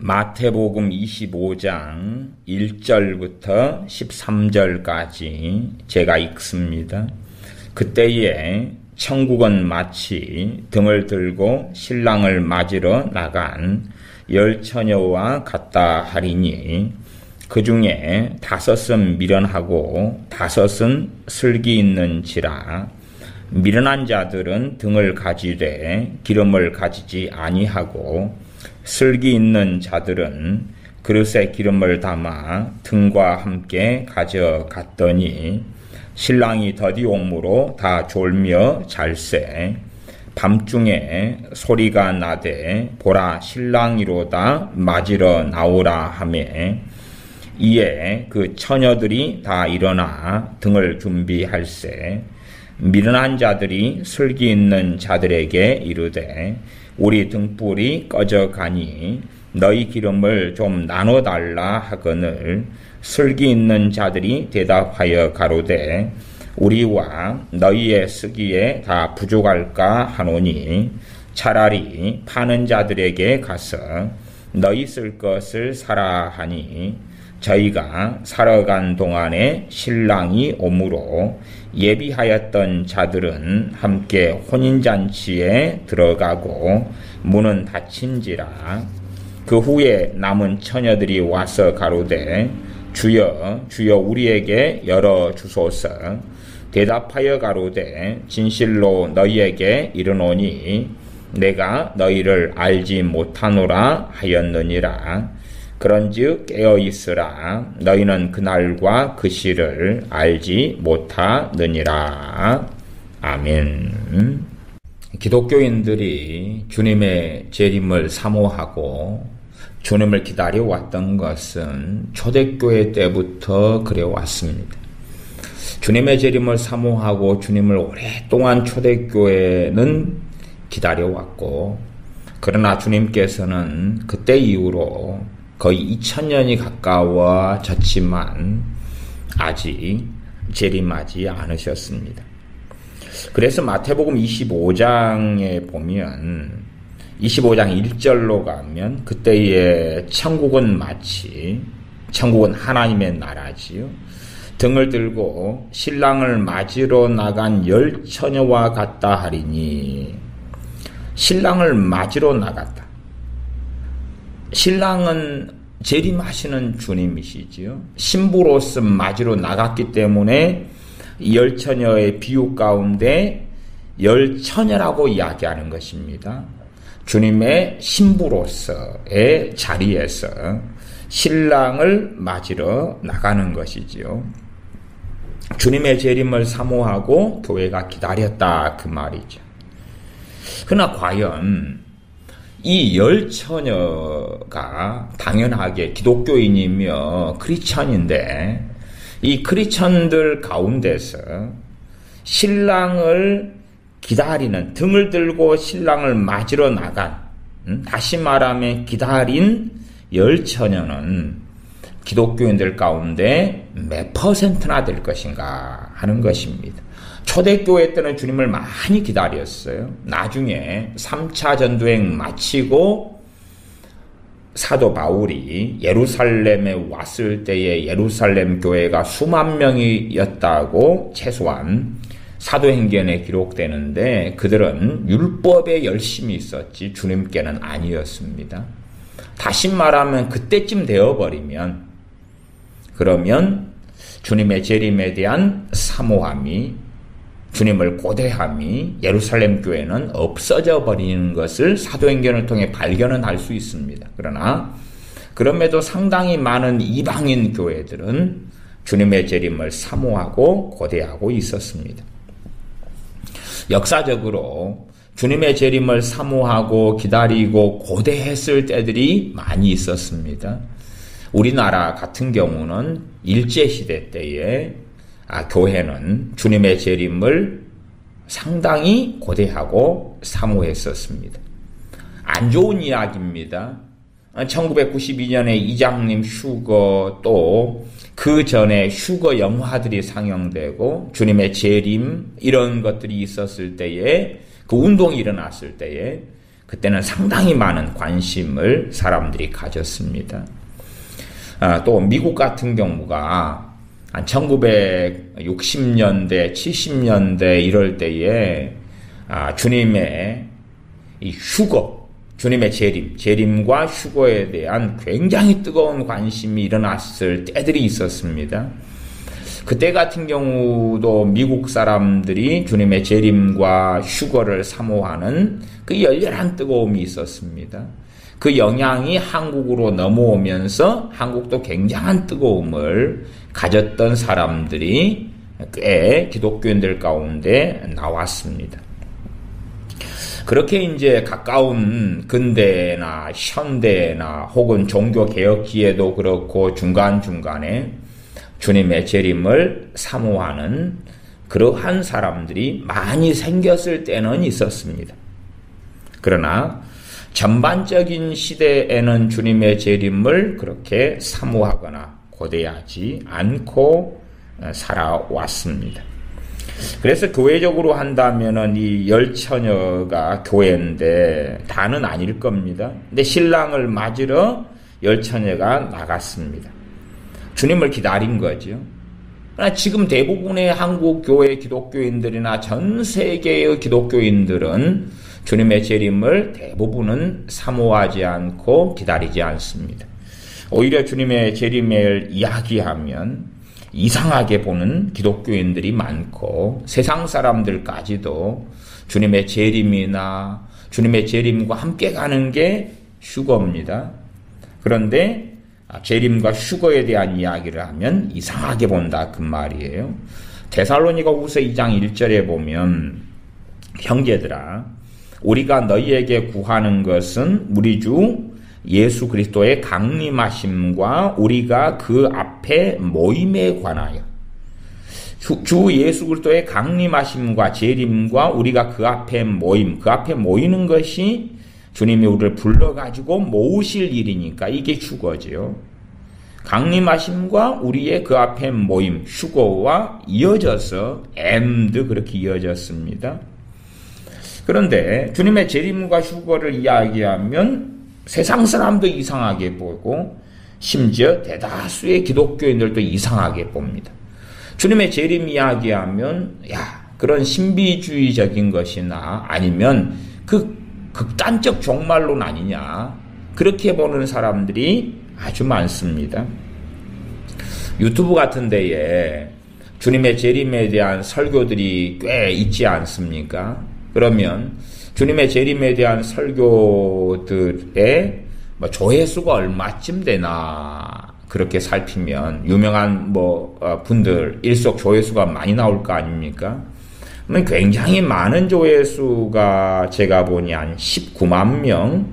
마태복음 25장 1절부터 13절까지 제가 읽습니다. 그때에 천국은 마치 등을 들고 신랑을 맞으러 나간 10처녀와 같다 하리니 그 중에 5은 미련하고 5은 슬기 있는지라. 미련한 자들은 등을 가지되 기름을 가지지 아니하고 슬기 있는 자들은 그릇에 기름을 담아 등과 함께 가져갔더니 신랑이 더디 오므로 다 졸며 잘세. 밤중에 소리가 나되 보라 신랑이로다 맞으러 나오라 하매 이에 그 처녀들이 다 일어나 등을 준비할세. 미련한 자들이 슬기 있는 자들에게 이르되 우리 등불이 꺼져가니 너희 기름을 좀 나눠달라 하거늘 슬기 있는 자들이 대답하여 가로되 우리와 너희의 쓰기에 다 부족할까 하노니 차라리 파는 자들에게 가서 너희 쓸 것을 사라 하니 저희가 살아간 동안에 신랑이 오므로 예비하였던 자들은 함께 혼인잔치에 들어가고 문은 닫힌지라. 그 후에 남은 처녀들이 와서 가로되 주여 주여 우리에게 열어주소서. 대답하여 가로되 진실로 너희에게 이르노니 내가 너희를 알지 못하노라 하였느니라. 그런즉 깨어있으라. 너희는 그날과 그 시를 알지 못하느니라. 아멘. 기독교인들이 주님의 재림을 사모하고 주님을 기다려왔던 것은 초대교회 때부터 그래왔습니다. 주님의 재림을 사모하고 주님을 오랫동안 초대교회는 기다려왔고, 그러나 주님께서는 그때 이후로 거의 2000년이 가까워졌지만 아직 재림하지 않으셨습니다. 그래서 마태복음 25장에 보면 25장 1절로 가면 그때의 천국은 마치 천국은 하나님의 나라지요. 등을 들고 신랑을 맞으러 나간 10처녀와 같다 하리니 신랑을 맞으러 나갔다. 신랑은 재림하시는 주님이시지요. 신부로서 맞으러 나갔기 때문에 10처녀의 비유 가운데 10처녀라고 이야기하는 것입니다. 주님의 신부로서의 자리에서 신랑을 맞으러 나가는 것이지요. 주님의 재림을 사모하고 교회가 기다렸다 그 말이죠. 그러나 과연 이 10처녀가 당연하게 기독교인이며 크리스천인데 이 크리스천들 가운데서 신랑을 기다리는, 등을 들고 신랑을 맞으러 나간, 다시 말하면 기다린 10처녀는 기독교인들 가운데 몇 퍼센트나 될 것인가 하는 것입니다. 초대교회 때는 주님을 많이 기다렸어요. 나중에 3차 전도행 마치고 사도 바울이 예루살렘에 왔을 때에 예루살렘 교회가 수만 명이었다고 최소한 사도행전에 기록되는데 그들은 율법에 열심히 있었지 주님께는 아니었습니다. 다시 말하면 그때쯤 되어버리면 그러면 주님의 재림에 대한 사모함이 주님을 고대함이 예루살렘 교회는 없어져 버리는 것을 사도행전을 통해 발견은 할 수 있습니다. 그러나 그럼에도 상당히 많은 이방인 교회들은 주님의 재림을 사모하고 고대하고 있었습니다. 역사적으로 주님의 재림을 사모하고 기다리고 고대했을 때들이 많이 있었습니다. 우리나라 같은 경우는 일제시대 때에 교회는 주님의 재림을 상당히 고대하고 사모했었습니다. 안 좋은 이야기입니다. 1992년에 이장님 휴거 또 그 전에 휴거 영화들이 상영되고 주님의 재림 이런 것들이 있었을 때에 그 운동이 일어났을 때에 그때는 상당히 많은 관심을 사람들이 가졌습니다. 또 미국 같은 경우가 한 1960년대, 70년대 이럴 때에 주님의 이 휴거, 주님의 재림과 휴거에 대한 굉장히 뜨거운 관심이 일어났을 때들이 있었습니다. 그때 같은 경우도 미국 사람들이 주님의 재림과 휴거를 사모하는 그 열렬한 뜨거움이 있었습니다. 그 영향이 한국으로 넘어오면서 한국도 굉장한 뜨거움을 가졌던 사람들이 꽤 기독교인들 가운데 나왔습니다. 그렇게 이제 가까운 근대나 현대나 혹은 종교개혁기에도 그렇고 중간중간에 주님의 재림을 사모하는 그러한 사람들이 많이 생겼을 때는 있었습니다. 그러나 전반적인 시대에는 주님의 재림을 그렇게 사모하거나 고대하지 않고 살아왔습니다. 그래서 교회적으로 한다면은 이 열처녀가 교회인데 다는 아닐 겁니다. 근데 신랑을 맞으러 열처녀가 나갔습니다. 주님을 기다린 거죠. 그러나 지금 대부분의 한국 교회 기독교인들이나 전 세계의 기독교인들은 주님의 재림을 대부분은 사모하지 않고 기다리지 않습니다. 오히려 주님의 재림을 이야기하면 이상하게 보는 기독교인들이 많고 세상 사람들까지도 주님의 재림이나 주님의 재림과 함께 가는 게 휴거입니다. 그런데 재림과 휴거에 대한 이야기를 하면 이상하게 본다 그 말이에요. 데살로니가후서 2장 1절에 보면 형제들아 우리가 너희에게 구하는 것은 우리 주 예수 그리스도의 강림하심과 우리가 그 앞에 모임에 관하여 주 예수 그리스도의 강림하심과 재림과 우리가 그 앞에 모이는 것이 주님이 우리를 불러가지고 모으실 일이니까 이게 휴거지요. 강림하심과 우리의 그 앞에 모임, 휴거와 이어져서 엠드 그렇게 이어졌습니다. 그런데 주님의 재림과 휴거를 이야기하면 세상 사람도 이상하게 보고 심지어 대다수의 기독교인들도 이상하게 봅니다. 주님의 재림 이야기하면 그런 신비주의적인 것이나 아니면 그 극단적 종말론 아니냐 그렇게 보는 사람들이 아주 많습니다. 유튜브 같은 데에 주님의 재림에 대한 설교들이 꽤 있지 않습니까? 그러면 주님의 재림에 대한 설교들의 조회수가 얼마쯤 되나 그렇게 살피면 유명한 분들 일속 조회수가 많이 나올 거 아닙니까? 굉장히 많은 조회수가 제가 보니 한 19만 명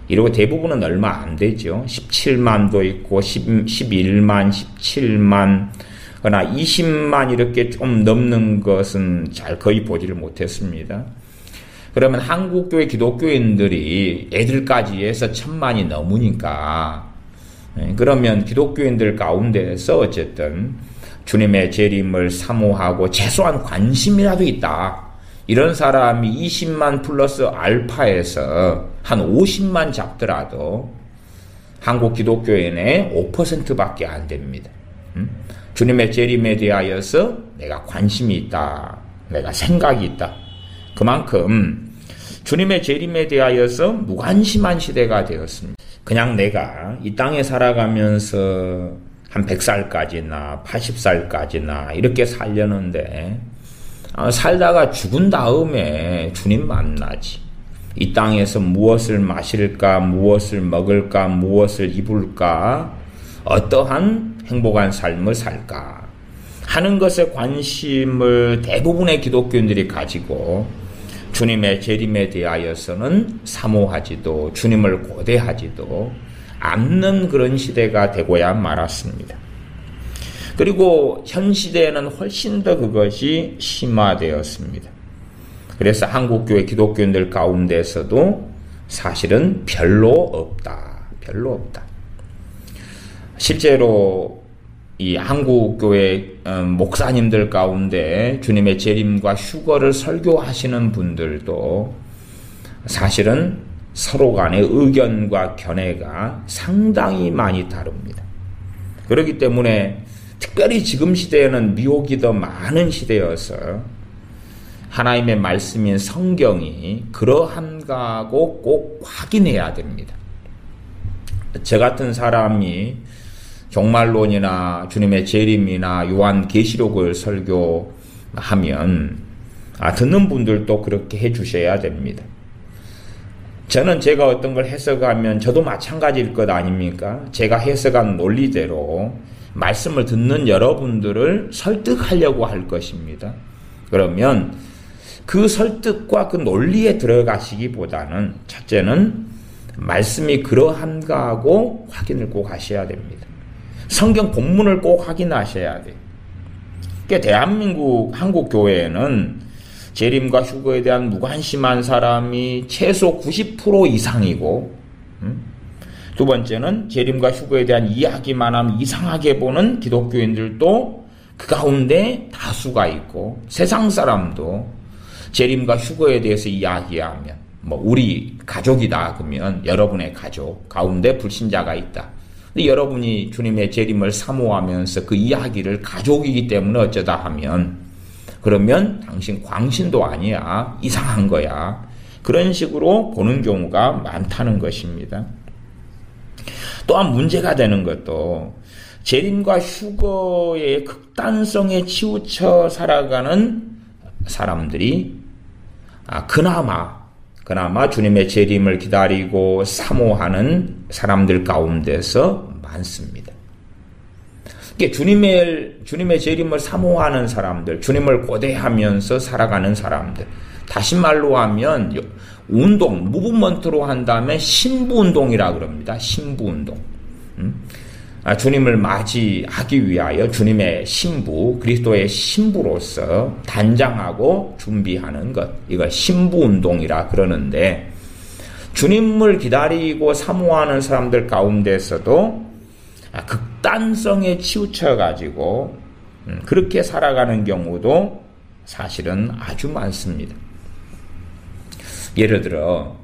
이러고 대부분은 얼마 안 되죠. 17만도 있고 11만, 17만 그러나 20만 이렇게 좀 넘는 것은 거의 보지를 못했습니다. 그러면 한국교회 기독교인들이 애들까지 해서 1000만이 넘으니까 그러면 기독교인들 가운데에서 어쨌든 주님의 재림을 사모하고 최소한 관심이라도 있다. 이런 사람이 20만 플러스 알파에서 한 50만 잡더라도 한국 기독교인의 5%밖에 안 됩니다. 주님의 재림에 대하여서 내가 관심이 있다. 내가 생각이 있다. 그만큼 주님의 재림에 대하여서 무관심한 시대가 되었습니다. 그냥 내가 이 땅에 살아가면서 한 100살까지나 80살까지나 이렇게 살려는데 살다가 죽은 다음에 주님 만나지. 이 땅에서 무엇을 마실까, 무엇을 먹을까, 무엇을 입을까, 어떠한 행복한 삶을 살까 하는 것에 관심을 대부분의 기독교인들이 가지고 주님의 재림에 대하여서는 사모하지도 주님을 고대하지도 않는 그런 시대가 되고야 말았습니다. 그리고 현 시대에는 훨씬 더 그것이 심화되었습니다. 그래서 한국교회 기독교인들 가운데서도 사실은 별로 없다. 실제로 이 한국교회 목사님들 가운데 주님의 재림과 휴거를 설교하시는 분들도 사실은 서로 간의 의견과 견해가 상당히 많이 다릅니다. 그렇기 때문에 특별히 지금 시대에는 미혹이 더 많은 시대여서 하나님의 말씀인 성경이 그러한가고 꼭 확인해야 됩니다. 저 같은 사람이 종말론이나 주님의 재림이나 요한계시록을 설교하면 듣는 분들도 그렇게 해주셔야 됩니다. 저는 제가 어떤 걸 해석하면 저도 마찬가지일 것 아닙니까? 제가 해석한 논리대로 말씀을 듣는 여러분들을 설득하려고 할 것입니다. 그러면 그 설득과 그 논리에 들어가시기보다는 첫째는 말씀이 그러한가 하고 확인을 꼭 하셔야 됩니다. 성경 본문을 꼭 확인하셔야 돼요. 그러니까 대한민국 한국교회에는 재림과 휴거에 대한 무관심한 사람이 최소 90% 이상이고, 두 번째는 재림과 휴거에 대한 이야기만 하면 이상하게 보는 기독교인들도 그 가운데 다수가 있고, 세상 사람도 재림과 휴거에 대해서 이야기하면 우리 가족이다 그러면 여러분의 가족 가운데 불신자가 있다. 근데 여러분이 주님의 재림을 사모하면서 그 이야기를 가족이기 때문에 어쩌다 하면 그러면 당신 광신도 아니야. 이상한 거야. 그런 식으로 보는 경우가 많다는 것입니다. 또한 문제가 되는 것도 재림과 휴거의 극단성에 치우쳐 살아가는 사람들이 그나마 주님의 재림을 기다리고 사모하는 사람들 가운데서 많습니다. 주님의 재림을 사모하는 사람들, 주님을 고대하면서 살아가는 사람들, 다시 말로 하면 운동, 무브먼트로 한다면 신부운동이라 그럽니다. 신부운동. 주님을 맞이하기 위하여 주님의 신부, 그리스도의 신부로서 단장하고 준비하는 것, 이걸 신부운동이라 그러는데, 주님을 기다리고 사모하는 사람들 가운데서도 극단성에 치우쳐가지고 그렇게 살아가는 경우도 사실은 아주 많습니다. 예를 들어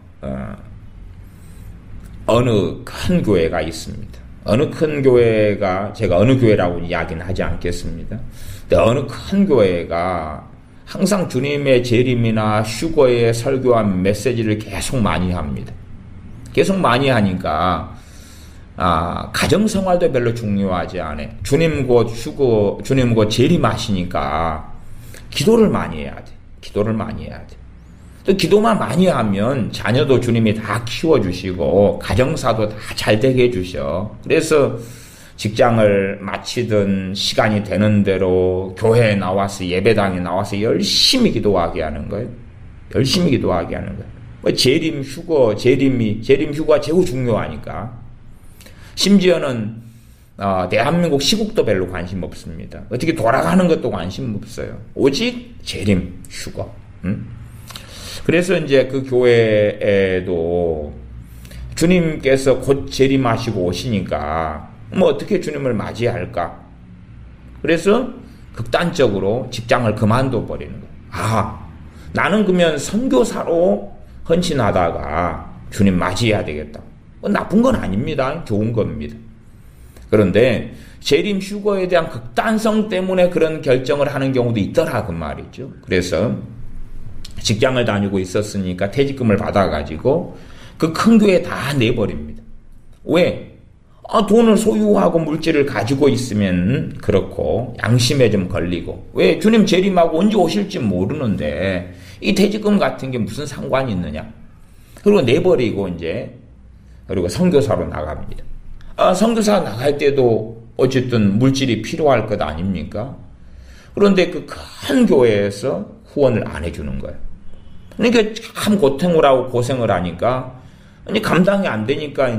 어느 큰 교회가 있습니다. 어느 큰 교회가, 제가 어느 교회라고 이야기는 하지 않겠습니다. 근데 어느 큰 교회가 항상 주님의 재림이나 휴거의 설교한 메시지를 계속 많이 합니다. 계속 많이 하니까 가정생활도 별로 중요하지 않아요. 주님 곧 휴거, 주님 곧 재림하시니까 기도를 많이 해야 돼. 기도를 많이 해야 돼. 또 기도만 많이 하면 자녀도 주님이 다 키워주시고 가정사도 다 잘 되게 해주셔. 그래서 직장을 마치든 시간이 되는 대로 교회에 나와서 예배당에 나와서 열심히 기도하게 하는 거예요. 열심히 기도하게 하는 거예요. 재림 휴거가 제일 중요하니까. 심지어는 대한민국 시국도 별로 관심 없습니다. 어떻게 돌아가는 것도 관심 없어요. 오직 재림 휴거. 그래서 이제 그 교회에도 주님께서 곧 재림하시고 오시니까 어떻게 주님을 맞이할까? 그래서 극단적으로 직장을 그만둬 버리는 거예요. 나는 그러면 선교사로 헌신하다가 주님 맞이해야 되겠다. 나쁜 건 아닙니다. 좋은 겁니다. 그런데 재림 휴거에 대한 극단성 때문에 그런 결정을 하는 경우도 있더라 그 말이죠. 그래서 직장을 다니고 있었으니까 퇴직금을 받아가지고 그 큰 교회에 다 내버립니다. 왜? 돈을 소유하고 물질을 가지고 있으면 그렇고 양심에 좀 걸리고, 왜? 주님 재림하고 언제 오실지 모르는데 이 퇴직금 같은 게 무슨 상관이 있느냐. 그리고 내버리고 그리고 선교사로 나갑니다. 선교사 나갈 때도 어쨌든 물질이 필요할 것 아닙니까? 그런데 그 큰 교회에서 후원을 안 해주는 거예요. 그러니까 참 고통을 하고 고생을 하니까 감당이 안 되니까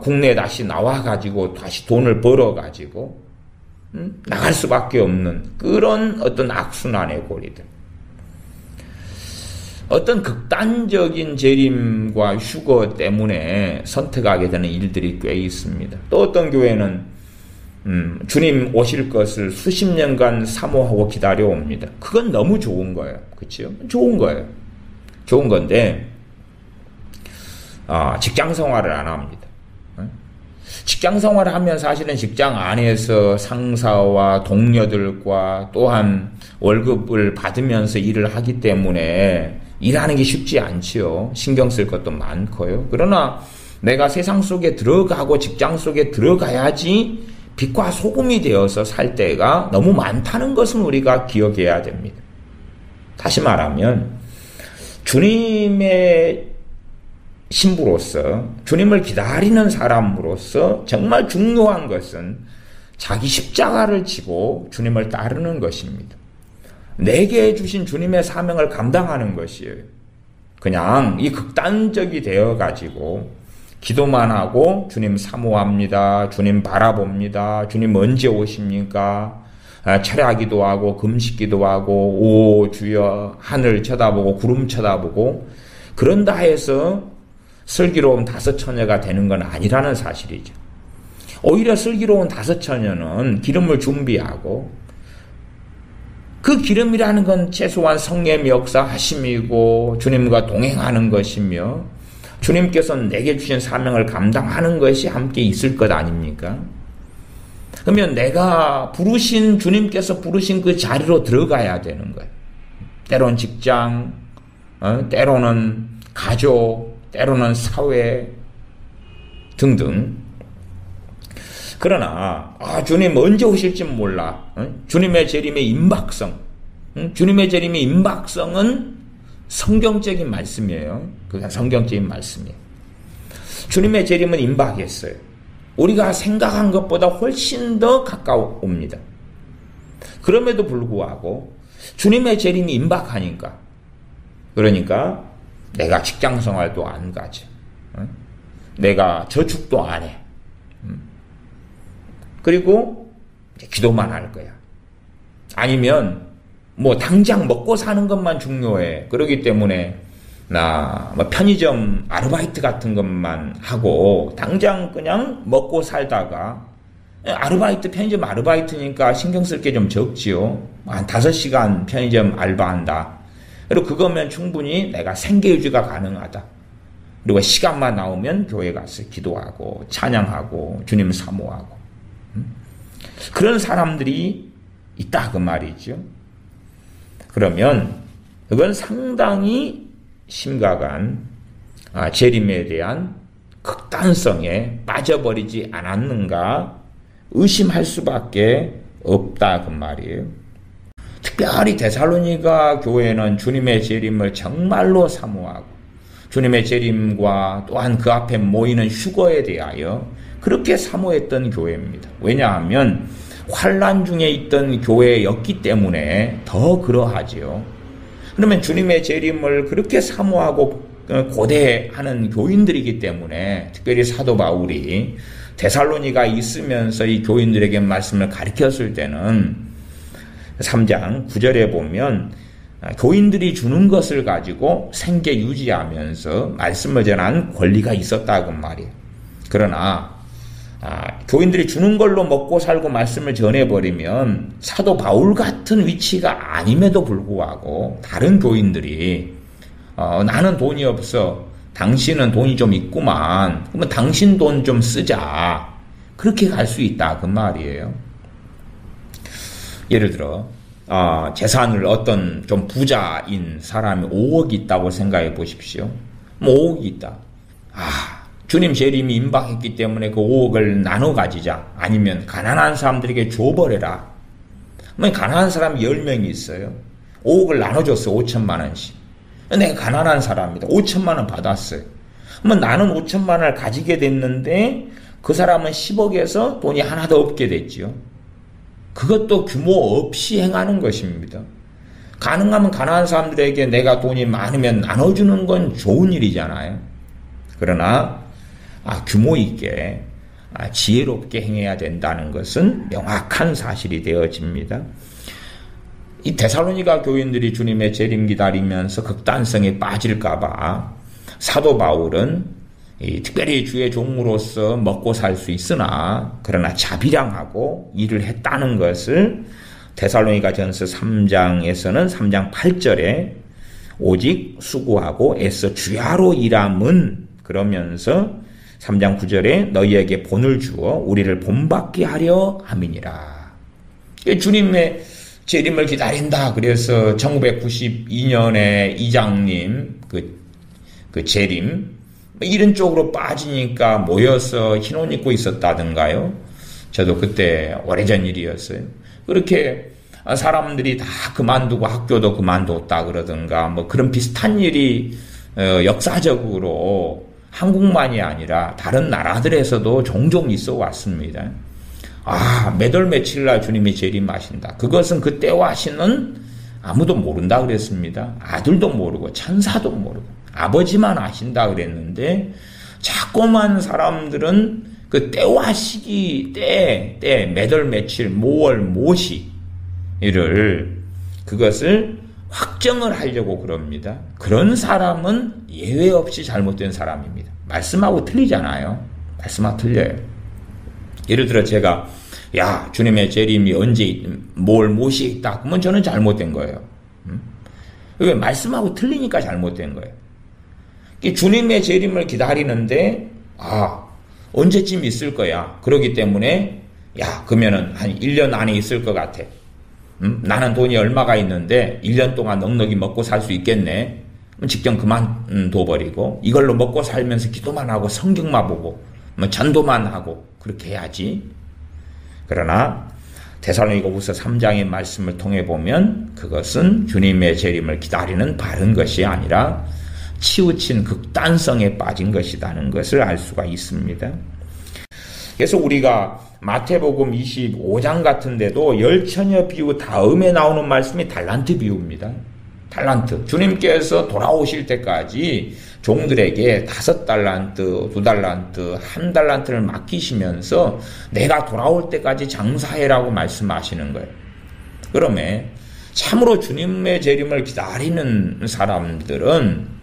국내에 다시 나와가지고 다시 돈을 벌어가지고 나갈 수밖에 없는 그런 어떤 악순환의 고리들. 어떤 극단적인 재림과 휴거 때문에 선택하게 되는 일들이 꽤 있습니다. 또 어떤 교회는 주님 오실 것을 수십 년간 사모하고 기다려옵니다. 그건 너무 좋은 거예요. 그렇죠? 좋은 거예요. 좋은 건데 직장 생활을 안 합니다. 직장 생활을 하면 사실은 직장 안에서 상사와 동료들과 또한 월급을 받으면서 일을 하기 때문에 일하는 게 쉽지 않지요. 신경 쓸 것도 많고요. 그러나 내가 세상 속에 들어가고 직장 속에 들어가야지 빛과 소금이 되어서 살 때가 너무 많다는 것은 우리가 기억해야 됩니다. 다시 말하면 주님의 신부로서 주님을 기다리는 사람으로서 정말 중요한 것은 자기 십자가를 지고 주님을 따르는 것입니다. 내게 주신 주님의 사명을 감당하는 것이에요. 그냥 이 극단적이 되어가지고 기도만 하고 주님 사모합니다. 주님 바라봅니다. 주님 언제 오십니까? 철야기도 하고 금식기도 하고 오 주여 하늘 쳐다보고 구름 쳐다보고 그런다 해서 슬기로운 다섯 처녀가 되는 건 아니라는 사실이죠. 오히려 슬기로운 다섯 처녀는 기름을 준비하고 그 기름이라는 건 최소한 성령의 역사하심이고 주님과 동행하는 것이며 주님께서는 내게 주신 사명을 감당하는 것이 함께 있을 것 아닙니까? 그러면 내가 주님께서 부르신 그 자리로 들어가야 되는 거예요. 때로는 직장, 때로는 가족, 때로는 사회 등등. 그러나 주님 언제 오실지 몰라. 주님의 재림의 임박성. 주님의 재림의 임박성은 성경적인 말씀이에요. 그게 성경적인 말씀이에요. 주님의 재림은 임박했어요. 우리가 생각한 것보다 훨씬 더 가까워옵니다. 그럼에도 불구하고 주님의 재림이 임박하니까 그러니까 내가 직장 생활도 안 가지. 내가 저축도 안 해. 그리고 기도만 할 거야. 아니면 뭐 당장 먹고 사는 것만 중요해. 그렇기 때문에 나 편의점 아르바이트 같은 것만 하고 당장 그냥 먹고 살다가 편의점 아르바이트니까 신경 쓸 게 좀 적지요. 한 5시간 편의점 알바한다. 그리고 그거면 충분히 내가 생계 유지가 가능하다. 그리고 시간만 나오면 교회 가서 기도하고 찬양하고 주님 사모하고 그런 사람들이 있다 그 말이죠. 그러면 그건 상당히 심각한 재림에 대한 극단성에 빠져버리지 않았는가 의심할 수밖에 없다 그 말이에요. 특별히 데살로니가 교회는 주님의 재림을 정말로 사모하고 주님의 재림과 또한 그 앞에 모이는 휴거에 대하여 그렇게 사모했던 교회입니다. 왜냐하면 환난 중에 있던 교회였기 때문에 더 그러하지요. 그러면 주님의 재림을 그렇게 사모하고 고대하는 교인들이기 때문에 특별히 사도 바울이 데살로니가 있으면서 이 교인들에게 말씀을 가르쳤을 때는 3장 9절에 보면 교인들이 주는 것을 가지고 생계 유지하면서 말씀을 전한 권리가 있었다 그 말이에요. 그러나 교인들이 주는 걸로 먹고 살고 말씀을 전해버리면 사도 바울 같은 위치가 아님에도 불구하고 다른 교인들이 나는 돈이 없어. 당신은 돈이 좀 있구만. 그러면 당신 돈 좀 쓰자. 그렇게 갈 수 있다 그 말이에요. 예를 들어 재산을 어떤 좀 부자인 사람이 5억이 있다고 생각해 보십시오. 5억이 있다. 주님 재림이 임박했기 때문에 그 5억을 나눠 가지자. 아니면 가난한 사람들에게 줘버려라. 가난한 사람이 10명이 있어요. 5억을 나눠줬어. 5천만 원씩. 내가 가난한 사람이다. 5천만 원 받았어요. 그러면 나는 5천만 원을 가지게 됐는데 그 사람은 10억에서 돈이 하나도 없게 됐지요. 그것도 규모 없이 행하는 것입니다. 가능하면 가난한 사람들에게 내가 돈이 많으면 나눠주는 건 좋은 일이잖아요. 그러나 규모 있게 지혜롭게 행해야 된다는 것은 명확한 사실이 되어집니다. 이 데살로니가 교인들이 주님의 재림 기다리면서 극단성에 빠질까봐 사도 바울은 특별히 주의 종으로서 먹고 살 수 있으나 그러나 자비량하고 일을 했다는 것을 데살로니가 전서 3장에서는 3장 8절에 오직 수고하고 애써 주야로 일함은 그러면서 3장 9절에 너희에게 본을 주어 우리를 본받게 하려 함이니라. 주님의 재림을 기다린다. 그래서 1992년에 이장님 그 재림 이런 쪽으로 빠지니까 모여서 흰옷 입고 있었다던가요. 저도 그때 오래전 일이었어요. 그렇게 사람들이 다 그만두고 학교도 그만뒀다 그러던가 뭐 그런 비슷한 일이 역사적으로 한국만이 아니라 다른 나라들에서도 종종 있어 왔습니다. 몇 월 며칠 날 주님이 재림하신다. 그것은 그 때와 시는 아무도 모른다 그랬습니다. 아들도 모르고 천사도 모르고 아버지만 아신다 그랬는데 자꾸만 사람들은 그 때와 시기 몇 월 며칠 모월 모시를 그것을 확정을 하려고 그럽니다. 그런 사람은 예외 없이 잘못된 사람입니다. 말씀하고 틀리잖아요. 말씀하고 틀려요. 예를 들어 제가 주님의 재림이 언제 뭘 모시에 있다 그러면 저는 잘못된 거예요. 왜? 말씀하고 틀리니까 잘못된 거예요. 주님의 재림을 기다리는데 언제쯤 있을 거야. 그러기 때문에 그러면은 한 1년 안에 있을 것 같아. 나는 돈이 얼마가 있는데 1년 동안 넉넉히 먹고 살 수 있겠네. 직장 그만둬버리고 이걸로 먹고 살면서 기도만 하고 성경만 보고 전도만 하고 그렇게 해야지. 그러나 데살로니가후서 3장의 말씀을 통해 보면 그것은 주님의 재림을 기다리는 바른 것이 아니라 치우친 극단성에 빠진 것이라는 것을 알 수가 있습니다. 그래서 우리가 마태복음 25장 같은 데도 열처녀 비유 다음에 나오는 말씀이 달란트 비유입니다. 달란트. 주님께서 돌아오실 때까지 종들에게 5달란트, 2달란트, 1달란트를 맡기시면서 내가 돌아올 때까지 장사해라고 말씀하시는 거예요. 그러면 참으로 주님의 재림을 기다리는 사람들은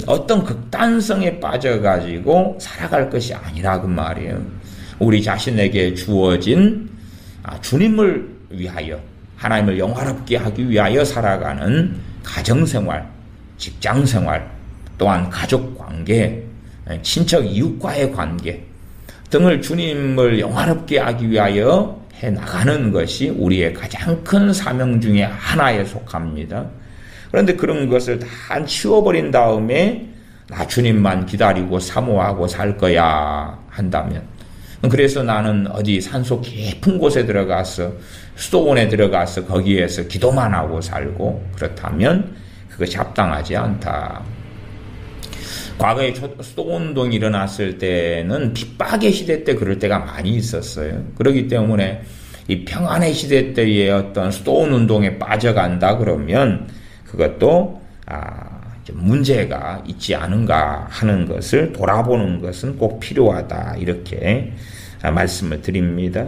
어떤 극단성에 빠져가지고 살아갈 것이 아니라 그 말이에요. 우리 자신에게 주어진 주님을 위하여 하나님을 영화롭게 하기 위하여 살아가는 가정생활, 직장생활, 또한 가족관계, 친척 이웃과의 관계 등을 주님을 영화롭게 하기 위하여 해나가는 것이 우리의 가장 큰 사명 중에 하나에 속합니다. 그런데 그런 것을 다 치워버린 다음에 나 주님만 기다리고 사모하고 살 거야 한다면, 그래서 나는 어디 산속 깊은 곳에 들어가서 수도원에 들어가서 거기에서 기도만 하고 살고 그렇다면 그것이 합당하지 않다. 과거에 수도운동이 일어났을 때는 핍박의 시대 때 그럴 때가 많이 있었어요. 그렇기 때문에 이 평안의 시대 때의 어떤 수도운동에 빠져간다 그러면 그것도 문제가 있지 않은가 하는 것을 돌아보는 것은 꼭 필요하다, 이렇게 말씀을 드립니다.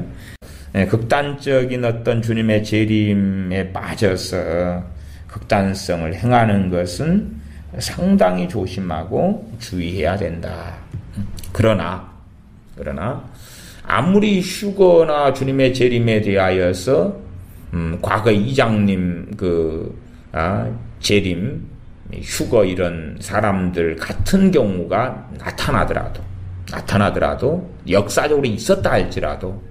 극단적인 어떤 주님의 재림에 빠져서 극단성을 행하는 것은 상당히 조심하고 주의해야 된다. 그러나 아무리 휴거나 주님의 재림에 대하여서 과거 이장님 재림, 휴거 이런 사람들 같은 경우가 나타나더라도 역사적으로 있었다 할지라도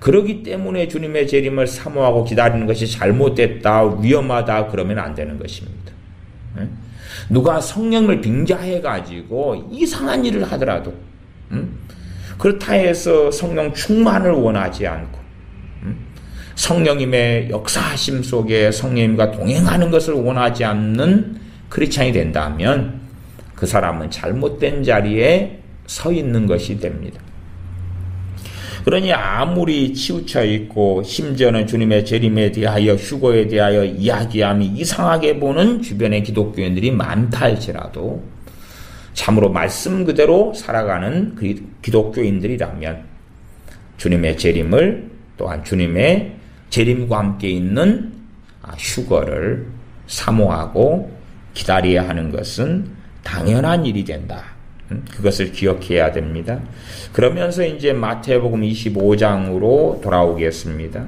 그러기 때문에 주님의 재림을 사모하고 기다리는 것이 잘못됐다, 위험하다 그러면 안 되는 것입니다. 누가 성령을 빙자해가지고 이상한 일을 하더라도 그렇다 해서 성령 충만을 원하지 않고 성령님의 역사하심 속에 성령님과 동행하는 것을 원하지 않는 크리스찬이 된다면 그 사람은 잘못된 자리에 서 있는 것이 됩니다. 그러니 아무리 치우쳐 있고 심지어는 주님의 재림에 대하여 휴거에 대하여 이야기함이 이상하게 보는 주변의 기독교인들이 많다 할지라도 참으로 말씀 그대로 살아가는 기독교인들이라면 주님의 재림을, 또한 주님의 재림과 함께 있는 휴거를 사모하고 기다려야 하는 것은 당연한 일이 된다. 그것을 기억해야 됩니다. 그러면서 이제 마태복음 25장으로 돌아오겠습니다.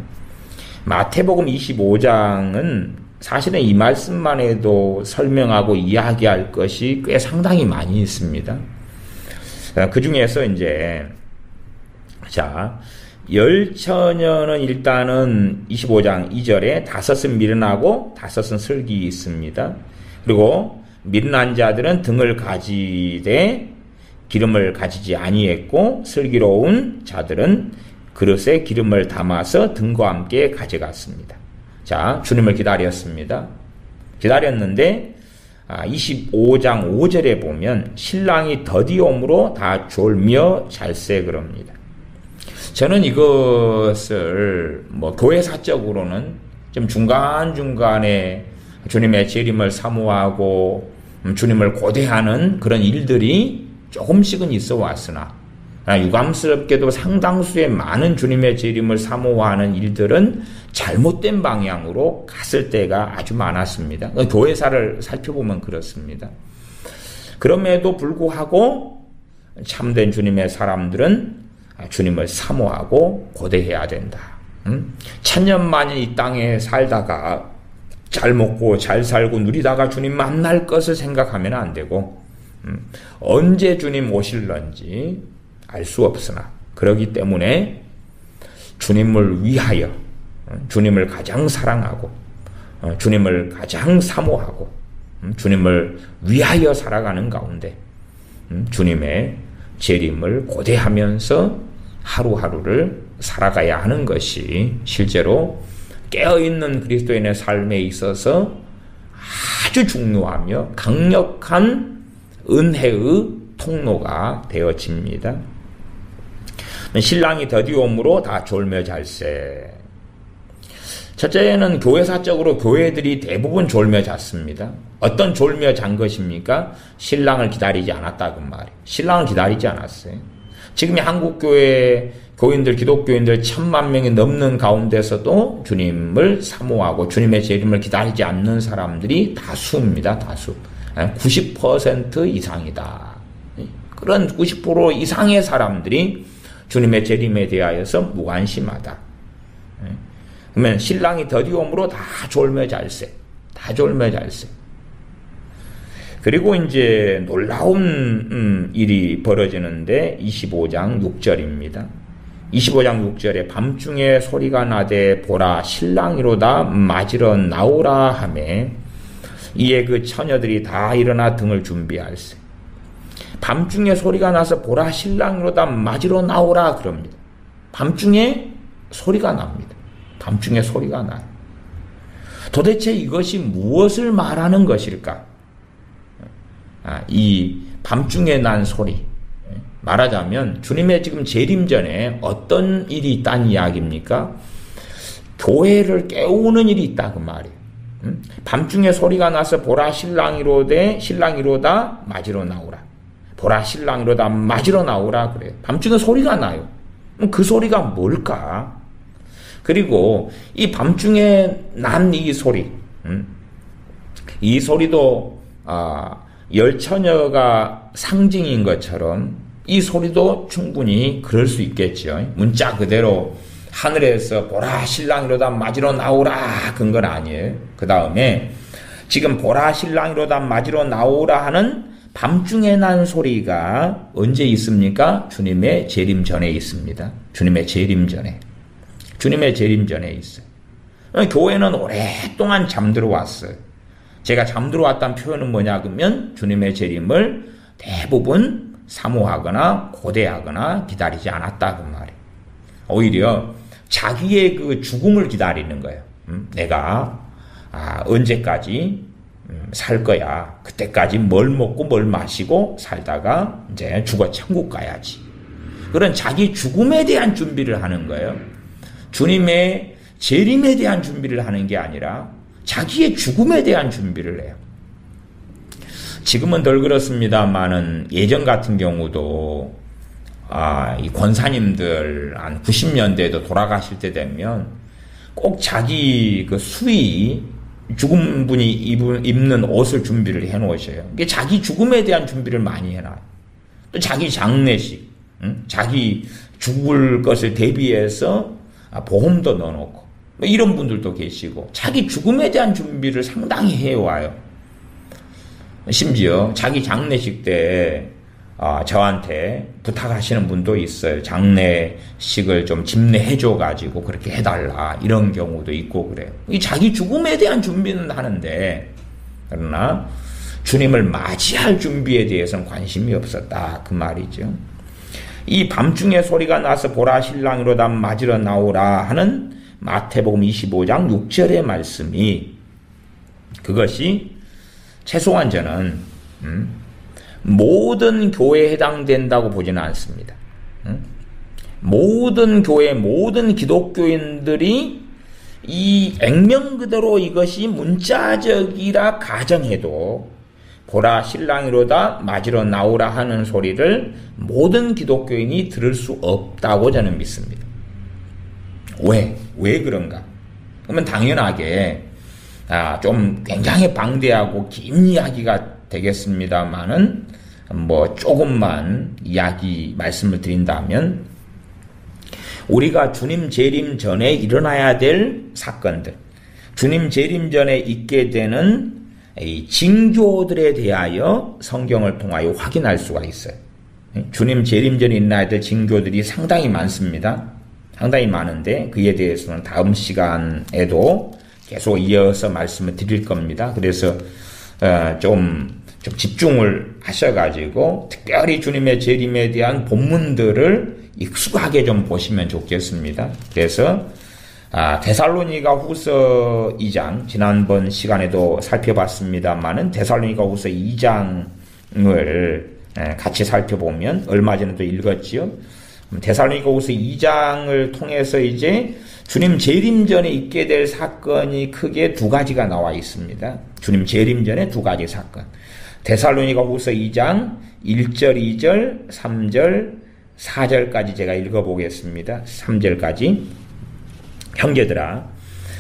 마태복음 25장은 사실은 이 말씀만 해도 설명하고 이야기할 것이 꽤 상당히 많이 있습니다. 그 중에서 이제, 자, 열처녀는 일단은 25장 2절에 다섯은 미련하고 다섯은 슬기 있습니다. 그리고 미련한 자들은 등을 가지되 기름을 가지지 아니했고 슬기로운 자들은 그릇에 기름을 담아서 등과 함께 가져갔습니다. 자, 주님을 기다렸습니다. 기다렸는데 25장 5절에 보면 신랑이 더디옴으로 다 졸며 잘세 그럽니다. 저는 이것을 교회사적으로는 좀 중간중간에 주님의 재림을 사모하고 주님을 고대하는 그런 일들이 조금씩은 있어 왔으나 유감스럽게도 상당수의 많은 주님의 재림을 사모하는 일들은 잘못된 방향으로 갔을 때가 아주 많았습니다. 교회사를 살펴보면 그렇습니다. 그럼에도 불구하고 참된 주님의 사람들은 주님을 사모하고 고대해야 된다. 천년만년 이 땅에 살다가 잘 먹고 잘 살고 누리다가 주님 만날 것을 생각하면 안 되고 언제 주님 오실런지 알 수 없으나 그러기 때문에 주님을 위하여 주님을 가장 사랑하고 주님을 가장 사모하고 주님을 위하여 살아가는 가운데 주님의 재림을 고대하면서 하루하루를 살아가야 하는 것이 실제로 깨어있는 그리스도인의 삶에 있어서 아주 중요하며 강력한 은혜의 통로가 되어집니다. 신랑이 더디옴으로 다 졸며 잘세. 첫째는 교회사적으로 교회들이 대부분 졸며 잤습니다. 어떤 졸며 잔 것입니까? 신랑을 기다리지 않았다 그 말이에요. 신랑을 기다리지 않았어요. 지금 한국교회 교인들, 기독교인들 1000만 명이 넘는 가운데서도 주님을 사모하고 주님의 재림을 기다리지 않는 사람들이 다수입니다. 다수. 90% 이상이다. 그런 90% 이상의 사람들이 주님의 재림에 대하여서 무관심하다. 그러면 신랑이 더디옴으로 다 졸며 잘세. 다 졸며 잘세. 그리고 이제 놀라운 일이 벌어지는데 25장 6절입니다. 25장 6절에 밤중에 소리가 나되 보라 신랑이로다 맞으러 나오라 하매 이에 그 처녀들이 다 일어나 등을 준비할세. 밤중에 소리가 나서 보라 신랑이로다 맞으러 나오라 그럽니다. 밤중에 소리가 납니다. 밤중에 소리가 나요. 도대체 이것이 무엇을 말하는 것일까? 이 밤중에 난 소리. 말하자면 주님의 지금 재림 전에 어떤 일이 있다는 이야기입니까? 교회를 깨우는 일이 있다 그 말이에요. 밤중에 소리가 나서 보라 신랑이로다 맞으러 나오라. 보라 신랑이로다 맞으러 나오라 그래요. 밤중에 소리가 나요. 그 소리가 뭘까? 그리고 이 밤중에 난 이 소리, 이 소리도 열처녀가 상징인 것처럼 이 소리도 충분히 그럴 수 있겠죠. 문자 그대로 하늘에서 보라 신랑이로다 맞으러 나오라 그런 건 아니에요. 그 다음에 지금 보라 신랑이로다 맞으러 나오라 하는 밤중에 난 소리가 언제 있습니까? 주님의 재림 전에 있습니다. 주님의 재림 전에. 주님의 재림 전에 있어요. 교회는 오랫동안 잠들어 왔어요. 제가 잠들어 왔다는 표현은 뭐냐 그러면 주님의 재림을 대부분 사모하거나 고대하거나 기다리지 않았다 그 말이에요. 오히려 자기의 그 죽음을 기다리는 거예요. 내가 언제까지 살 거야. 그때까지 뭘 먹고 뭘 마시고 살다가 이제 죽어 천국 가야지. 그런 자기 죽음에 대한 준비를 하는 거예요. 주님의 재림에 대한 준비를 하는 게 아니라 자기의 죽음에 대한 준비를 해요. 지금은 덜 그렇습니다만은 예전 같은 경우도 이 권사님들 한 90년대에도 돌아가실 때 되면 꼭 자기 그 수의 죽은 분이 입는 옷을 준비를 해 놓으셔요. 이게 자기 죽음에 대한 준비를 많이 해놔요. 또 자기 장례식, 자기 죽을 것을 대비해서 보험도 넣어놓고 뭐 이런 분들도 계시고 자기 죽음에 대한 준비를 상당히 해와요. 심지어 자기 장례식 때 저한테 부탁하시는 분도 있어요. 장례식을 좀 집례해줘가지고 그렇게 해달라 이런 경우도 있고 그래요. 이 자기 죽음에 대한 준비는 하는데 그러나 주님을 맞이할 준비에 대해서는 관심이 없었다 그 말이죠. 이 밤중에 소리가 나서 보라 신랑이로다 맞으러 나오라 하는 마태복음 25장 6절의 말씀이 그것이 최소한 저는 모든 교회에 해당된다고 보지는 않습니다. 모든 교회, 모든 기독교인들이 이 액면 그대로 이것이 문자적이라 가정해도 보라 신랑이로다 맞으러 나오라 하는 소리를 모든 기독교인이 들을 수 없다고 저는 믿습니다. 왜 그런가? 그러면 당연하게 좀 굉장히 방대하고 긴 이야기가 되겠습니다만은 뭐 조금만 말씀을 드린다면 우리가 주님 재림 전에 일어나야 될 사건들, 주님 재림 전에 있게 되는 이 징조들에 대하여 성경을 통하여 확인할 수가 있어요. 주님 재림 전에 일어나야 될 징조들이 상당히 많습니다. 상당히 많은데 그에 대해서는 다음 시간에도 계속 이어서 말씀을 드릴 겁니다. 그래서 좀 집중을 하셔가지고 특별히 주님의 재림에 대한 본문들을 익숙하게 좀 보시면 좋겠습니다. 그래서 데살로니가 후서 2장 지난번 시간에도 살펴봤습니다만은 데살로니가 후서 2장을 같이 살펴보면 얼마 전에도 읽었지요. 데살로니가 후서 2장을 통해서 이제 주님 재림 전에 있게 될 사건이 크게 두 가지가 나와 있습니다. 주님 재림 전에 두 가지 사건. 데살로니가 후서 2장 1절, 2절, 3절, 4절까지 제가 읽어보겠습니다. 3절까지. 형제들아,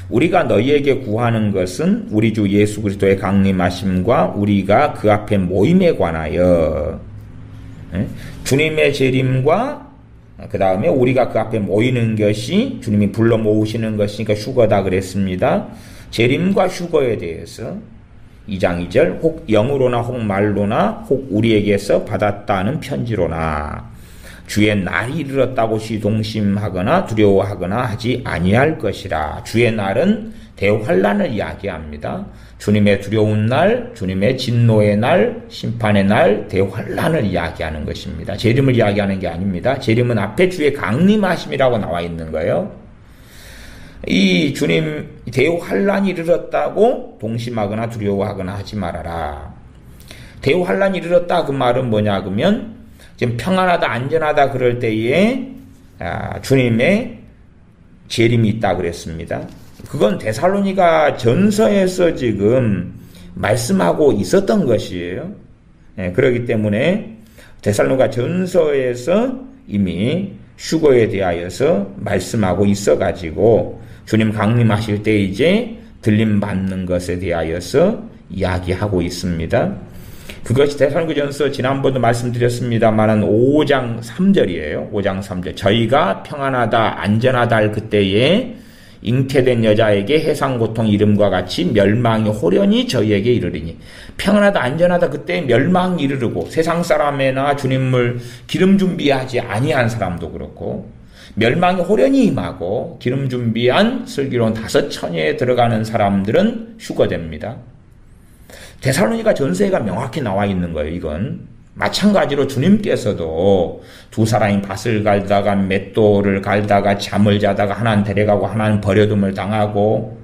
우리가 너희에게 구하는 것은 우리 주 예수 그리스도의 강림하심과 우리가 그 앞에 모임에 관하여 주님의 재림과 그 다음에 우리가 그 앞에 모이는 것이 주님이 불러 모으시는 것이니까 휴거다 그랬습니다. 재림과 휴거에 대해서 2장 2절 혹 영으로나 혹 말로나 혹 우리에게서 받았다는 편지로나 주의 날이 이르렀다고 시동심하거나 두려워하거나 하지 아니할 것이라. 주의 날은 대환란을 이야기합니다. 주님의 두려운 날, 주님의 진노의 날, 심판의 날, 대환란을 이야기하는 것입니다. 재림을 이야기하는 게 아닙니다. 재림은 앞에 주의 강림하심이라고 나와 있는 거예요. 이 주님 대환란이 이르렀다고 동심하거나 두려워하거나 하지 말아라. 대환란이 이르렀다 그 말은 뭐냐 그러면 지금 평안하다 안전하다 그럴 때에 주님의 재림이 있다 그랬습니다. 그건 데살로니가 전서에서 지금 말씀하고 있었던 것이에요. 그렇기 때문에 데살로니가 전서에서 이미 휴거에 대하여서 말씀하고 있어가지고 주님 강림하실 때 이제 들림 받는 것에 대하여서 이야기하고 있습니다. 그것이 데살로니가전서 지난번도 말씀드렸습니다만은 5장 3절이에요. 5장 3절. 저희가 평안하다 안전하다 할 그때에 잉태된 여자에게 해상 고통 이름과 같이 멸망이 호련히 저희에게 이르리니. 평안하다 안전하다 그때 멸망이 이르르고 세상 사람이나 주님을 기름 준비하지 아니한 사람도 그렇고 멸망이 호련히 임하고 기름 준비한 슬기로운 5처녀에 들어가는 사람들은 휴거됩니다. 데살로니가 전서가 명확히 나와 있는 거예요. 이건 마찬가지로 주님께서도 두 사람이 밭을 갈다가 맷돌을 갈다가 잠을 자다가 하나는 데려가고 하나는 버려둠을 당하고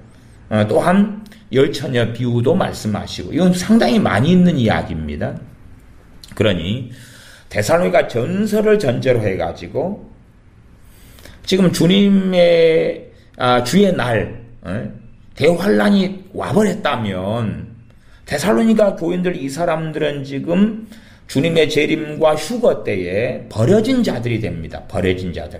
또한 10처녀 비유도 말씀하시고 이건 상당히 많이 있는 이야기입니다. 그러니 데살로니가 전서를 전제로 해가지고 지금 주님의 주의 날 대환란이 와버렸다면 데살로니가 교인들 이 사람들은 지금 주님의 재림과 휴거 때에 버려진 자들이 됩니다. 버려진 자들.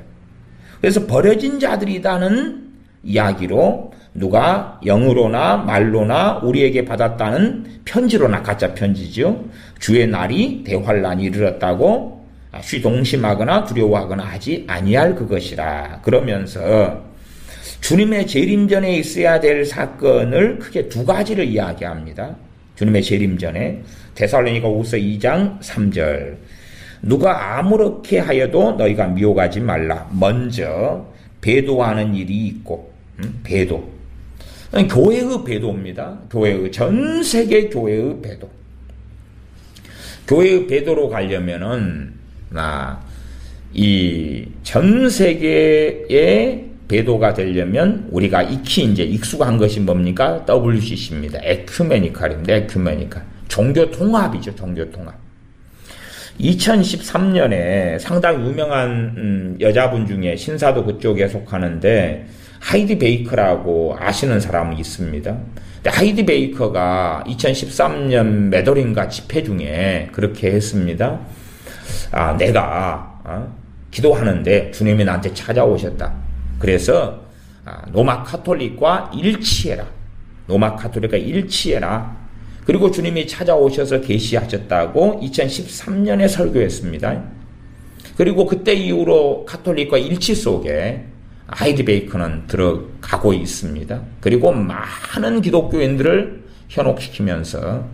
그래서 버려진 자들이라는 이야기로 누가 영으로나 말로나 우리에게 받았다는 편지로나 가짜 편지죠. 주의 날이 대환란이 이르렀다고 쉬동심하거나 두려워하거나 하지 아니할 그것이라. 그러면서 주님의 재림 전에 있어야 될 사건을 크게 두 가지를 이야기합니다. 주님의 재림 전에 데살로니가후서 2장 3절 누가 아무렇게 하여도 너희가 미혹하지 말라. 먼저 배도하는 일이 있고 배도 교회의 배도입니다. 교회의 전 세계 교회의 배도. 교회의 배도로 가려면은 이 전 세계의 배도가 되려면 우리가 익히 이제 익숙한 것이 뭡니까? WCC입니다. 에큐메니칼입니다. 에큐메니칼. 종교 통합이죠. 종교 통합. 2013년에 상당히 유명한 여자분 중에 신사도 그쪽에 속하는데 하이디 베이커라고 아시는 사람이 있습니다. 근데 하이디 베이커가 2013년 메더린가 집회 중에 그렇게 했습니다. 내가 기도하는데 주님이 나한테 찾아오셨다. 그래서 로마 카톨릭과 일치해라. 로마 카톨릭과 일치해라. 그리고 주님이 찾아오셔서 계시하셨다고 2013년에 설교했습니다. 그리고 그때 이후로 카톨릭과 일치 속에 하이디 베이커는 들어가고 있습니다. 그리고 많은 기독교인들을 현혹시키면서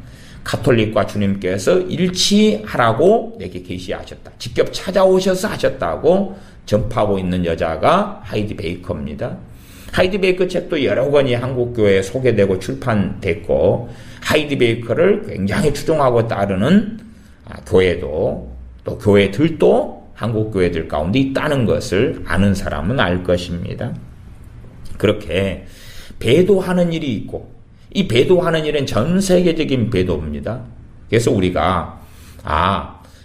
카톨릭과 주님께서 일치하라고 내게 계시하셨다. 직접 찾아오셔서 하셨다고 전파하고 있는 여자가 하이디 베이커입니다. 하이디 베이커 책도 여러 권이 한국교회에 소개되고 출판됐고 하이디 베이커를 굉장히 추종하고 따르는 교회도 또 교회들도 한국 교회들 가운데 있다는 것을 아는 사람은 알 것입니다. 그렇게 배도하는 일이 있고 이 배도하는 일은 전 세계적인 배도입니다. 그래서 우리가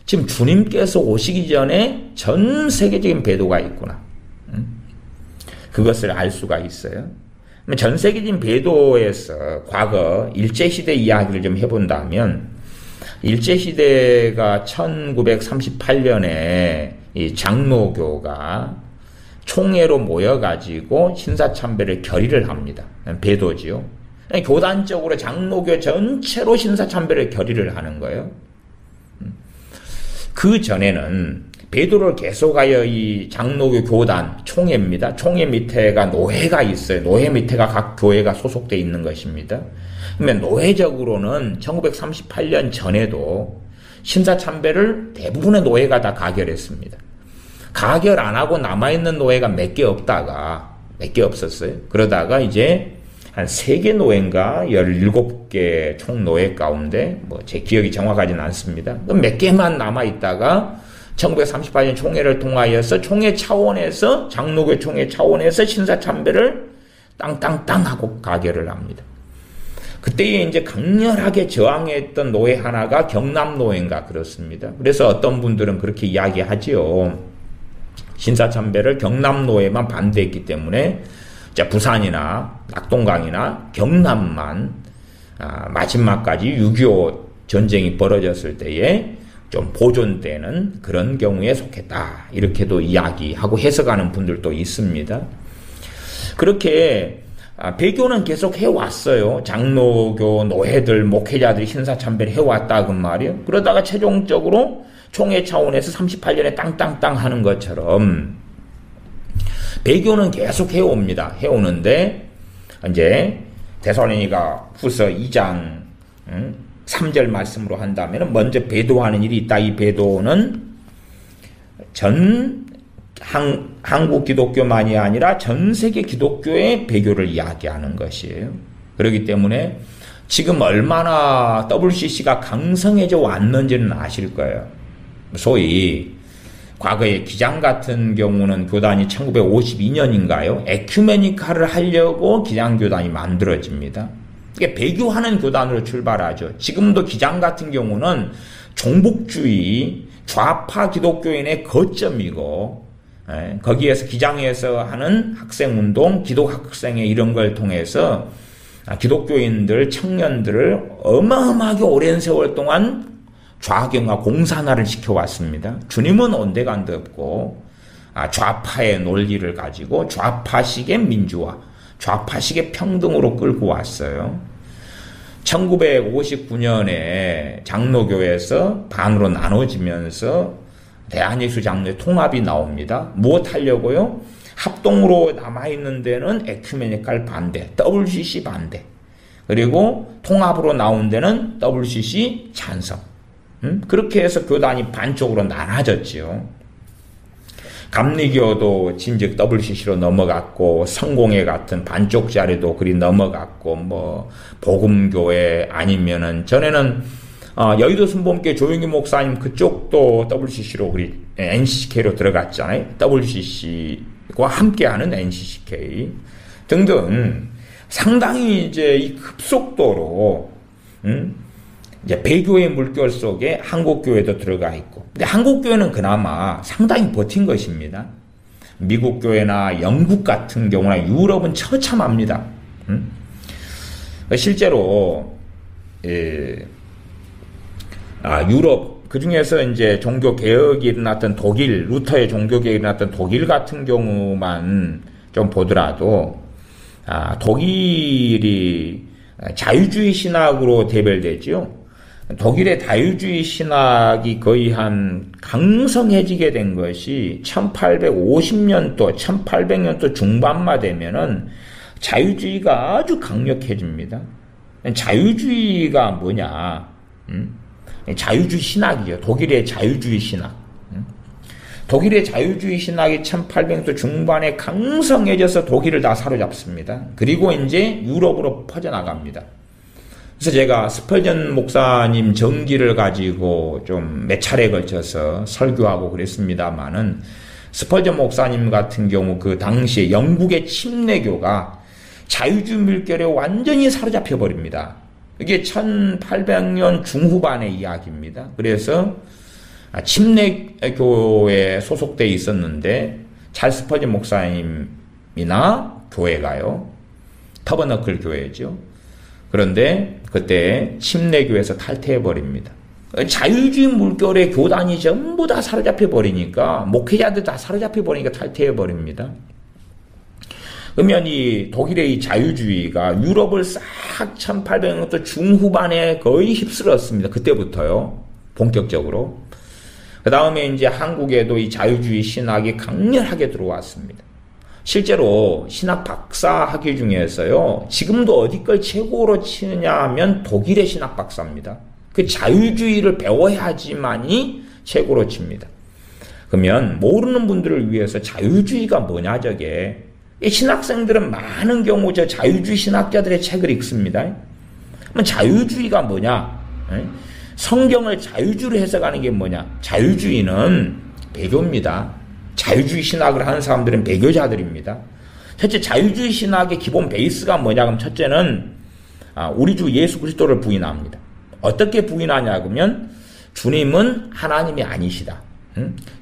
지금 주님께서 오시기 전에 전 세계적인 배도가 있구나. 그것을 알 수가 있어요. 전 세계적인 배도에서 과거 일제시대 이야기를 좀 해본다면 일제시대가 1938년에 이 장로교가 총회로 모여가지고 신사참배를 결의를 합니다. 배도지요. 교단적으로 장로교 전체로 신사참배를 결의를 하는 거예요. 그 전에는 배도를 계속하여 이 장로교 교단 총회입니다. 총회 밑에가 노회가 있어요. 노회 밑에가 각 교회가 소속되어 있는 것입니다. 그러면 노회적으로는 1938년 전에도 신사참배를 대부분의 노회가 다 가결했습니다. 가결 안 하고 남아있는 노회가 몇 개 없었어요. 그러다가 이제 한 3개 노회인가 17개 총노회 가운데 제 기억이 정확하지는 않습니다. 몇 개만 남아있다가 1938년 총회를 통하여서 총회 차원에서 장로교 총회 차원에서 신사참배를 땅땅땅 하고 가결을 합니다. 그때에 이제 강렬하게 저항했던 노회 하나가 경남노회인가 그렇습니다. 그래서 어떤 분들은 그렇게 이야기하지요. 신사참배를 경남노회만 반대했기 때문에 부산이나 낙동강이나 경남만 마지막까지 6.25 전쟁이 벌어졌을 때에 좀 보존되는 그런 경우에 속했다. 이렇게도 이야기하고 해석하는 분들도 있습니다. 그렇게 배교는 계속 해왔어요. 장로교, 노회들, 목회자들이 신사참배를 해왔다 그 말이에요. 그러다가 최종적으로 총회 차원에서 38년에 땅땅땅 하는 것처럼 배교는 계속 해옵니다. 해오는데 이제 데살로니가 후서 2장 3절 말씀으로 한다면 먼저 배도하는 일이 있다. 이 배도는 한국 기독교만이 아니라 전 세계 기독교의 배교를 이야기하는 것이에요. 그렇기 때문에 지금 얼마나 WCC가 강성해져 왔는지는 아실 거예요. 소위 과거에 기장 같은 경우는 교단이 1952년인가요? 에큐메니카를 하려고 기장교단이 만들어집니다. 이게 배교하는 교단으로 출발하죠. 지금도 기장 같은 경우는 종북주의 좌파 기독교인의 거점이고 거기에서 기장에서 하는 학생운동, 기독학생회 이런 걸 통해서 기독교인들, 청년들을 어마어마하게 오랜 세월 동안 좌경화, 공산화를 시켜왔습니다. 주님은 온데간데 없고 좌파의 논리를 가지고 좌파식의 민주화, 좌파식의 평등으로 끌고 왔어요. 1959년에 장로교에서 반으로 나눠지면서 대한예수 장로의 통합이 나옵니다. 무엇 하려고요? 합동으로 남아있는 데는 에큐메니칼 반대, WCC 반대. 그리고 통합으로 나온 데는 WCC 찬성. 그렇게 해서 교단이 반쪽으로 나눠졌지요. 감리교도 진즉 WCC로 넘어갔고, 성공회 같은 반쪽짜리도 그리 넘어갔고, 뭐 복음교회 아니면은 전에는 여의도 순복음교회 조용기 목사님 그쪽도 WCC로 그리 NCCK로 들어갔잖아요. WCC와 함께하는 NCCK 등등 상당히 이제 이 급속도로 이제 배교의 물결 속에 한국교회도 들어가 있고, 근데 한국교회는 그나마 상당히 버틴 것입니다. 미국 교회나 영국 같은 경우나 유럽은 처참합니다. 실제로 유럽 그 중에서 이제 종교 개혁이 일어났던 독일, 루터의 종교 개혁이 일어났던 독일 같은 경우만 좀 보더라도 독일이 자유주의 신학으로 대별되죠. 독일의 자유주의 신학이 거의 한 강성해지게 된 것이 1850년도, 1800년도 중반만 되면은 자유주의가 아주 강력해집니다. 자유주의가 뭐냐? 자유주의 신학이죠. 독일의 자유주의 신학. 독일의 자유주의 신학이 1800년도 중반에 강성해져서 독일을 다 사로잡습니다. 그리고 이제 유럽으로 퍼져나갑니다. 그래서 제가 스펄전 목사님 전기를 가지고 좀 몇 차례에 걸쳐서 설교하고 그랬습니다만은, 스펄전 목사님 같은 경우 그 당시에 영국의 침례교가 자유주의 물결에 완전히 사로잡혀 버립니다. 이게 1800년 중후반의 이야기입니다. 그래서 침례교에 소속되어 있었는데 찰스 스펄전 목사님이나 교회가요, 터버너클 교회죠. 그런데 그때 침례교에서 탈퇴해버립니다. 자유주의 물결의 교단이 전부 다 사로잡혀버리니까, 목회자들 다 사로잡혀버리니까 탈퇴해버립니다. 그러면 이 독일의 이 자유주의가 유럽을 싹 1800년도 중후반에 거의 휩쓸었습니다. 그때부터요. 본격적으로. 그 다음에 이제 한국에도 이 자유주의 신학이 강렬하게 들어왔습니다. 실제로 신학 박사 학위 중에서요, 지금도 어디 걸 최고로 치느냐 하면 독일의 신학 박사입니다. 그 자유주의를 배워야지만이 최고로 칩니다. 그러면 모르는 분들을 위해서 자유주의가 뭐냐, 저게. 이 신학생들은 많은 경우 저 자유주의 신학자들의 책을 읽습니다. 그럼 자유주의가 뭐냐? 성경을 자유주의로 해석하는 게 뭐냐? 자유주의는 배교입니다. 자유주의 신학을 하는 사람들은 배교자들입니다. 첫째, 자유주의 신학의 기본 베이스가 뭐냐? 그럼 첫째는 우리 주 예수 그리스도를 부인합니다. 어떻게 부인하냐 그러면, 주님은 하나님이 아니시다.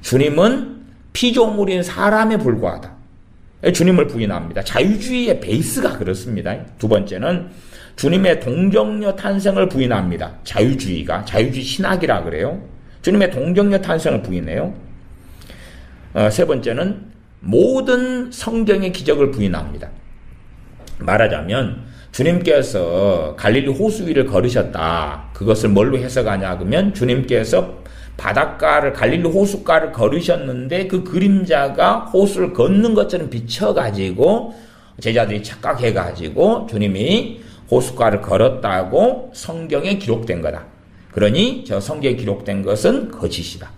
주님은 피조물인 사람에 불과하다. 주님을 부인합니다. 자유주의의 베이스가 그렇습니다. 두 번째는 주님의 동정녀 탄생을 부인합니다. 자유주의가 자유주의 신학이라 그래요. 주님의 동정녀 탄생을 부인해요. 세 번째는 모든 성경의 기적을 부인합니다. 말하자면 주님께서 갈릴리 호수 위를 걸으셨다. 그것을 뭘로 해석하냐 그러면, 주님께서 바닷가를, 갈릴리 호숫가를 걸으셨는데 그 그림자가 호수를 걷는 것처럼 비춰가지고 제자들이 착각해가지고 주님이 호숫가를 걸었다고 성경에 기록된 거다. 그러니 저 성경에 기록된 것은 거짓이다.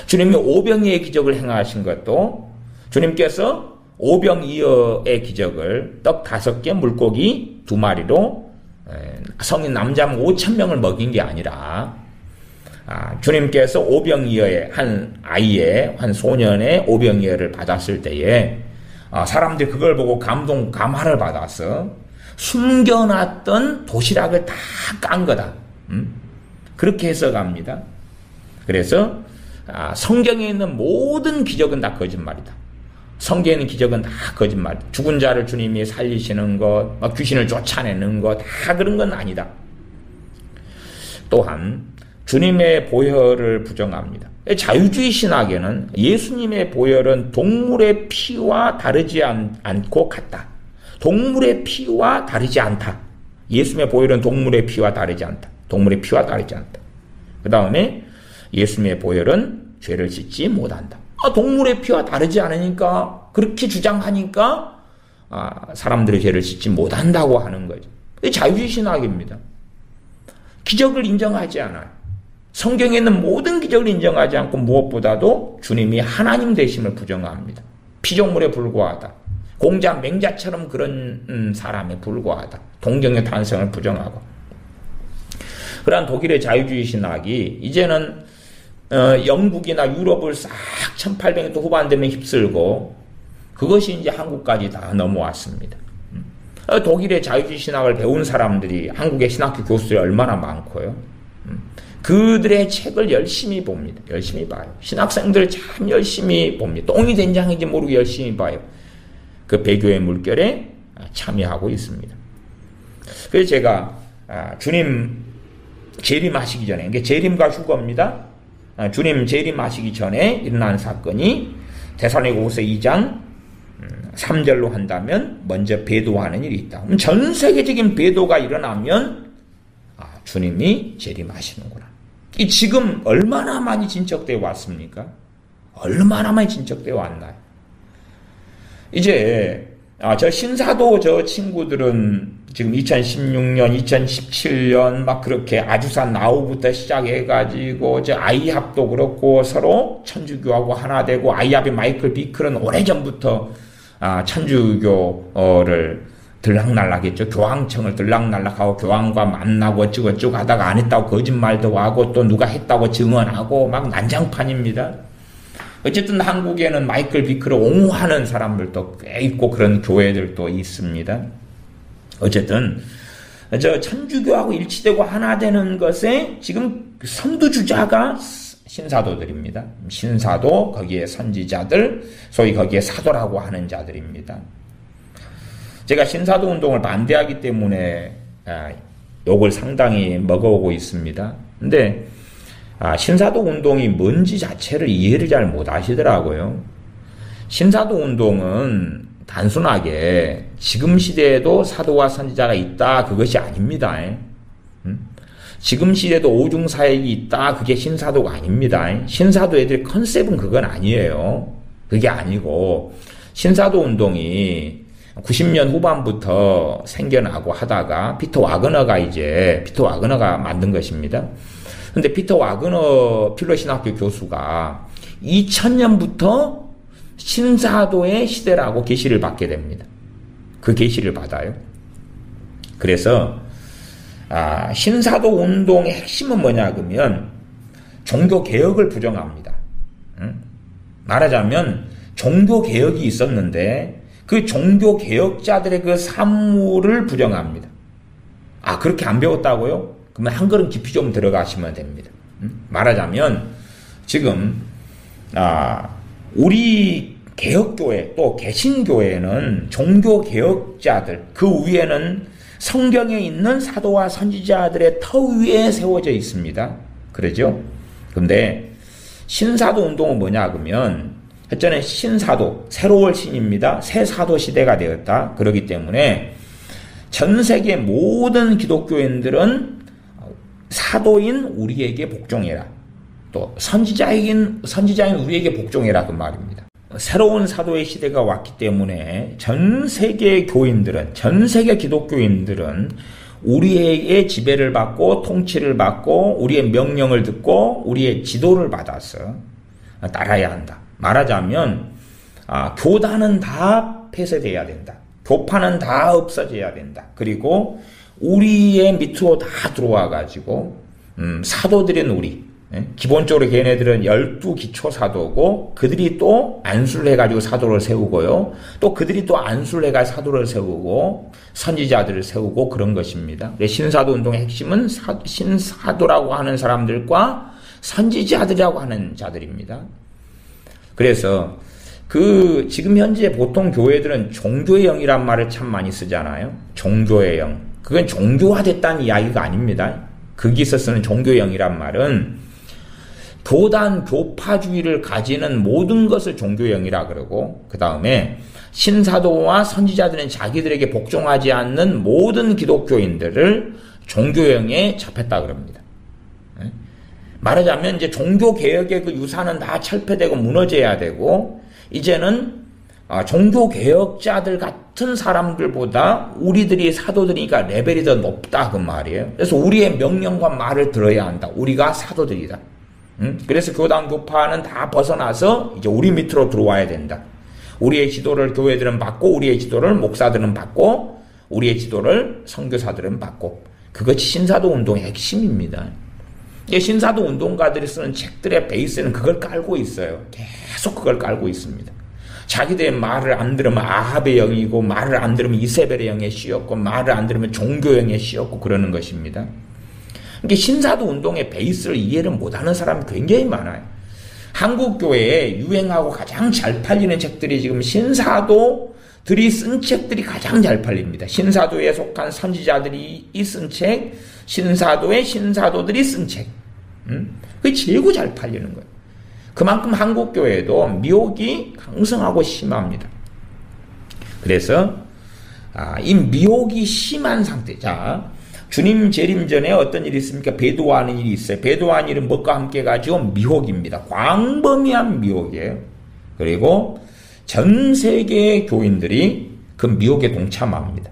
주님이 오병이의 기적을 행하신 것도, 주님께서 오병이어의 기적을 떡 5개 물고기 2마리로 성인 남자 5,000명을 먹인 게 아니라, 주님께서 오병이어의 한 아이의, 한 소년의 오병이어를 받았을 때에 사람들이 그걸 보고 감화를 받아서 숨겨놨던 도시락을 다 깐 거다. 그렇게 해석합니다. 그래서 성경에 있는 모든 기적은 다 거짓말이다. 성경에 있는 기적은 다 거짓말. 죽은 자를 주님이 살리시는 것, 귀신을 쫓아내는 것, 다 그런 건 아니다. 또한 주님의 보혈을 부정합니다. 자유주의 신학에는 예수님의 보혈은 동물의 피와 다르지 않고 같다. 동물의 피와 다르지 않다. 예수님의 보혈은 동물의 피와 다르지 않다. 동물의 피와 다르지 않다. 그 다음에 예수님의 보혈은 죄를 씻지 못한다. 동물의 피와 다르지 않으니까 그렇게 주장하니까 사람들의 죄를 씻지 못한다고 하는 거죠. 자유주의 신학입니다. 기적을 인정하지 않아요. 성경에 있는 모든 기적을 인정하지 않고 무엇보다도 주님이 하나님 되심을 부정합니다. 피조물에 불과하다. 공자 맹자처럼 그런 사람에 불과하다. 동정의 탄생을 부정하고. 그러한 독일의 자유주의 신학이 이제는 영국이나 유럽을 싹 1800년대 후반 되면 휩쓸고 그것이 이제 한국까지 다 넘어왔습니다. 독일의 자유주의 신학을 배운 사람들이 한국의 신학교 교수들이 얼마나 많고요. 그들의 책을 열심히 봅니다. 열심히 봐요. 신학생들 참 열심히 봅니다. 똥이 된장인지 모르고 열심히 봐요. 그 배교의 물결에 참여하고 있습니다. 그래서 제가 주님 재림하시기 전에, 이게 재림과 휴거입니다. 주님 재림하시기 전에 일어난 사건이 데살로니가후서 2장 3절로 한다면 먼저 배도하는 일이 있다. 그럼 전 세계적인 배도가 일어나면 주님이 재림하시는구나. 이 지금 얼마나 많이 진척되어 왔습니까? 얼마나 많이 진척되어 왔나요? 이제 저 신사도 저 친구들은 지금 2016년, 2017년 막 그렇게 아주산 나우부터 시작해가지고 저 아이합도 그렇고 서로 천주교하고 하나 되고 아이합의 마이클 비클은 오래전부터 천주교를 들락날락했죠. 교황청을 들락날락하고 교황과 만나고 어쩌고저쩌고 하다가 안 했다고 거짓말도 하고 또 누가 했다고 증언하고 막 난장판입니다. 어쨌든 한국에는 마이클 비클을 옹호하는 사람들도 꽤 있고 그런 교회들도 있습니다. 어쨌든 저 천주교하고 일치되고 하나 되는 것에 지금 선두주자가 신사도들입니다. 신사도, 거기에 선지자들, 소위 거기에 사도라고 하는 자들입니다. 제가 신사도 운동을 반대하기 때문에 욕을 상당히 먹어오고 있습니다. 근데 신사도 운동이 뭔지 자체를 이해를 잘 못하시더라고요. 신사도 운동은 단순하게 지금 시대에도 사도와 선지자가 있다, 그것이 아닙니다. 지금 시대에도 오중사역이 있다, 그게 신사도가 아닙니다. 신사도 애들의 컨셉은 그건 아니에요. 그게 아니고 신사도 운동이 90년 후반부터 생겨나고 하다가 피터 와그너가 만든 것입니다. 근데 피터 와그너 필로신학교 교수가 2000년부터 신사도의 시대라고 계시를 받게 됩니다. 그 계시를 받아요. 그래서 신사도 운동의 핵심은 뭐냐 그러면 종교개혁을 부정합니다. 말하자면 종교개혁이 있었는데 그 종교개혁자들의 그 사무를 부정합니다. 그렇게 안 배웠다고요? 그러면 한 걸음 깊이 좀 들어가시면 됩니다. 말하자면 지금 우리 개혁교회 또 개신교회는 종교개혁자들 그 위에는 성경에 있는 사도와 선지자들의 터 위에 세워져 있습니다. 그러죠? 근데 신사도 운동은 뭐냐 그러면 첫째는 신사도, 새로운 신입니다. 새 사도 시대가 되었다. 그렇기 때문에 전 세계 모든 기독교인들은 사도인 우리에게 복종해라. 또 선지자인 우리에게 복종해라 그 말입니다. 새로운 사도의 시대가 왔기 때문에 전 세계 교인들은, 전 세계 기독교인들은 우리에게 지배를 받고 통치를 받고 우리의 명령을 듣고 우리의 지도를 받아서 따라야 한다. 말하자면 교단은 다 폐쇄돼야 된다. 교파는 다 없어져야 된다. 그리고 우리의 밑으로 다 들어와 가지고 사도들인 우리, 기본적으로 걔네들은 12기초 사도고 그들이 또 안수를 해가지고 사도를 세우고요. 또 그들이 또 안수를 해가지고 사도를 세우고 선지자들을 세우고 그런 것입니다. 신사도 운동의 핵심은 신사도라고 하는 사람들과 선지자들이라고 하는 자들입니다. 그래서 지금 현재 보통 교회들은 종교의 영이란 말을 참 많이 쓰잖아요. 종교의 영. 그건 종교화됐다는 이야기가 아닙니다. 거기서 쓰는 종교의 영이란 말은 교단, 교파주의를 가지는 모든 것을 종교의 영이라 그러고 그 다음에 신사도와 선지자들은 자기들에게 복종하지 않는 모든 기독교인들을 종교의 영에 잡혔다 그럽니다. 말하자면 이제 종교개혁의 그 유산은 다 철폐되고 무너져야 되고 이제는 종교개혁자들 같은 사람들보다 우리들이 사도들이니까 레벨이 더 높다 그 말이에요. 그래서 우리의 명령과 말을 들어야 한다. 우리가 사도들이다. 그래서 교단 교파는 다 벗어나서 이제 우리 밑으로 들어와야 된다. 우리의 지도를 교회들은 받고 우리의 지도를 목사들은 받고 우리의 지도를 선교사들은 받고 그것이 신사도 운동의 핵심입니다. 신사도 운동가들이 쓰는 책들의 베이스는 그걸 깔고 있어요. 계속 그걸 깔고 있습니다. 자기들의 말을 안 들으면 아합의 영이고 말을 안 들으면 이세벨의 영에 씌었고 말을 안 들으면 종교 영에 씌었고 그러는 것입니다. 그러니까 신사도 운동의 베이스를 이해를 못하는 사람이 굉장히 많아요. 한국 교회에 유행하고 가장 잘 팔리는 책들이 지금 신사도들이 쓴 책들이 가장 잘 팔립니다. 신사도에 속한 선지자들이 쓴 책, 신사도의 신사도들이 쓴 책. 그게 제일 잘 팔리는 거예요. 그만큼 한국 교회도 미혹이 강성하고 심합니다. 그래서 이 미혹이 심한 상태. 자, 주님 재림 전에 어떤 일이 있습니까? 배도하는 일이 있어요. 배도하는 일은 뭐가 함께 가지고 미혹입니다. 광범위한 미혹이에요. 그리고 전 세계의 교인들이 그 미혹에 동참합니다.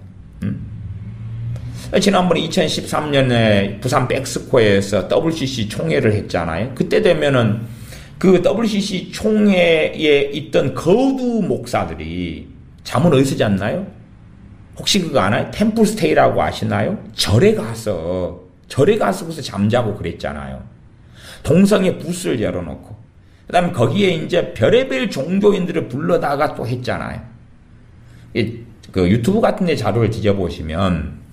지난번에 2013년에 부산 백스코에서 WCC 총회를 했잖아요. 그때 되면은 그 WCC 총회에 있던 거두 목사들이 잠은 어디서 잤나요? 혹시 그거 아나요? 템플스테이라고 아시나요? 절에 가서 거기서 잠자고 그랬잖아요. 동성애 부스를 열어놓고. 그 다음에 거기에 이제 별의별 종교인들을 불러다가 또 했잖아요. 그 유튜브 같은 데 자료를 뒤져보시면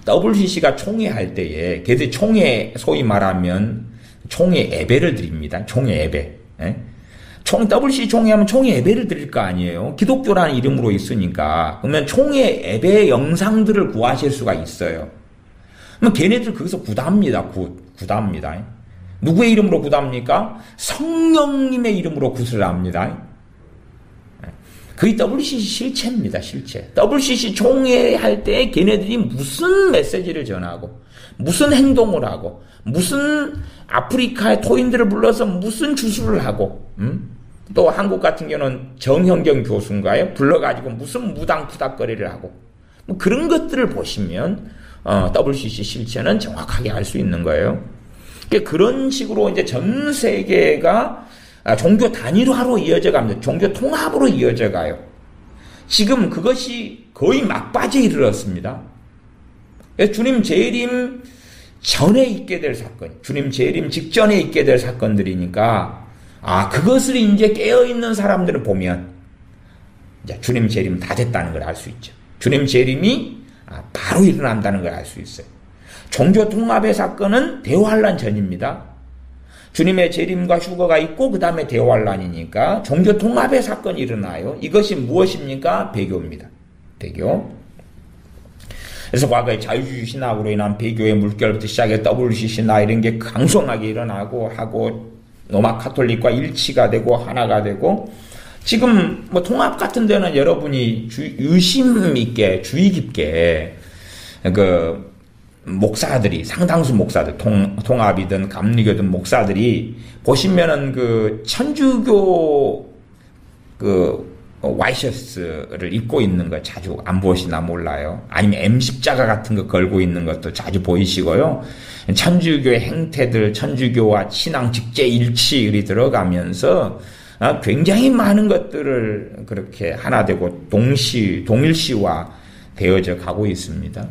WCC가 총회할 때에 걔들 총회 소위 말하면 총회 예배를 드립니다. 총회 예배. 예? WCC 총회하면 총회 예배를 드릴 거 아니에요. 기독교라는 이름으로 있으니까. 그러면 총회 예배 영상들을 구하실 수가 있어요. 그러면 걔네들 거기서 구답니다. 구답니다. 누구의 이름으로 구답니까? 성령님의 이름으로 굿을 합니다. 그게 WCC 실체입니다. 실체. WCC 총회할 때 걔네들이 무슨 메시지를 전하고 무슨 행동을 하고 무슨 아프리카의 토인들을 불러서 무슨 주술을 하고 또 한국 같은 경우는 정형경 교수인가요? 불러가지고 무슨 무당푸닥거리를 하고 뭐 그런 것들을 보시면 WCC 실체는 정확하게 알 수 있는 거예요. 그러니까 그런 식으로 이제 전 세계가 종교 단일화로 이어져 갑니다. 종교 통합으로 이어져 가요. 지금 그것이 거의 막바지에 이르렀습니다. 주님 재림 전에 있게 될 사건, 주님 재림 직전에 있게 될 사건들이니까 그것을 이제 깨어있는 사람들을 보면 이제 주님 재림 다 됐다는 걸 알 수 있죠. 주님 재림이 바로 일어난다는 걸 알 수 있어요. 종교 통합의 사건은 대환란 전입니다. 주님의 재림과 휴거가 있고 그 다음에 대환란이니까 종교 통합의 사건이 일어나요. 이것이 무엇입니까? 배교입니다. 배교. 그래서 과거에 자유주의 신학으로 인한 배교의 물결부터 시작해 WCC나 이런 게 강성하게 일어나고 하고 로마 카톨릭과 일치가 되고 하나가 되고 지금 뭐 통합 같은 데는 여러분이 유심 있게 주의 깊게 그 목사들이 상당수 목사들 통합이든 감리교든 목사들이 보시면은 그 천주교 그 와이셔츠를 입고 있는 거 자주 안 보시나 몰라요. 아니면 M십자가 같은 거 걸고 있는 것도 자주 보이시고요. 천주교의 행태들, 천주교와 신앙 직제 일치를 들어가면서 굉장히 많은 것들을 그렇게 하나 되고 동일시화 되어져 가고 있습니다.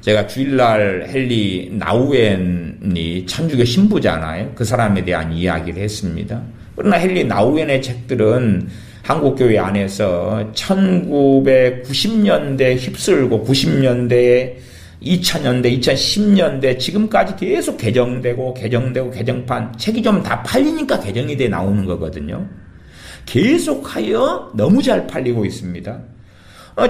제가 주일날 헨리 나우엔이 천주교 신부잖아요. 그 사람에 대한 이야기를 했습니다. 그러나 헨리 나우엔의 책들은 한국교회 안에서 1990년대 휩쓸고 90년대, 2000년대, 2010년대 지금까지 계속 개정되고 개정판 책이 좀 다 팔리니까 개정이 돼 나오는 거거든요. 계속하여 너무 잘 팔리고 있습니다.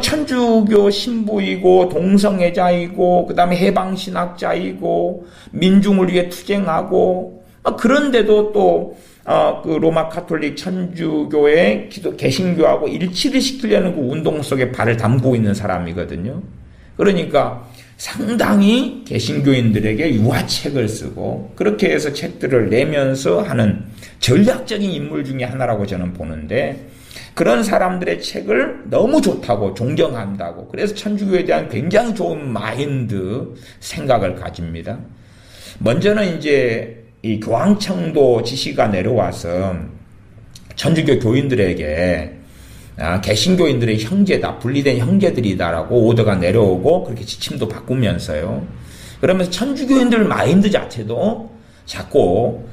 천주교 신부이고 동성애자이고 그 다음에 해방신학자이고 민중을 위해 투쟁하고 그런데도 또 그 로마 카톨릭 천주교의 개신교하고 일치를 시키려는 그 운동 속에 발을 담그고 있는 사람이거든요. 그러니까 상당히 개신교인들에게 유화책을 쓰고 그렇게 해서 책들을 내면서 하는 전략적인 인물 중에 하나라고 저는 보는데 그런 사람들의 책을 너무 좋다고 존경한다고 그래서 천주교에 대한 굉장히 좋은 마인드 생각을 가집니다. 먼저는 이제 이 교황청도 지시가 내려와서 천주교 교인들에게 개신교인들의 형제다, 분리된 형제들이다라고 오더가 내려오고 그렇게 지침도 바꾸면서요. 그러면서 천주교인들 마인드 자체도 자꾸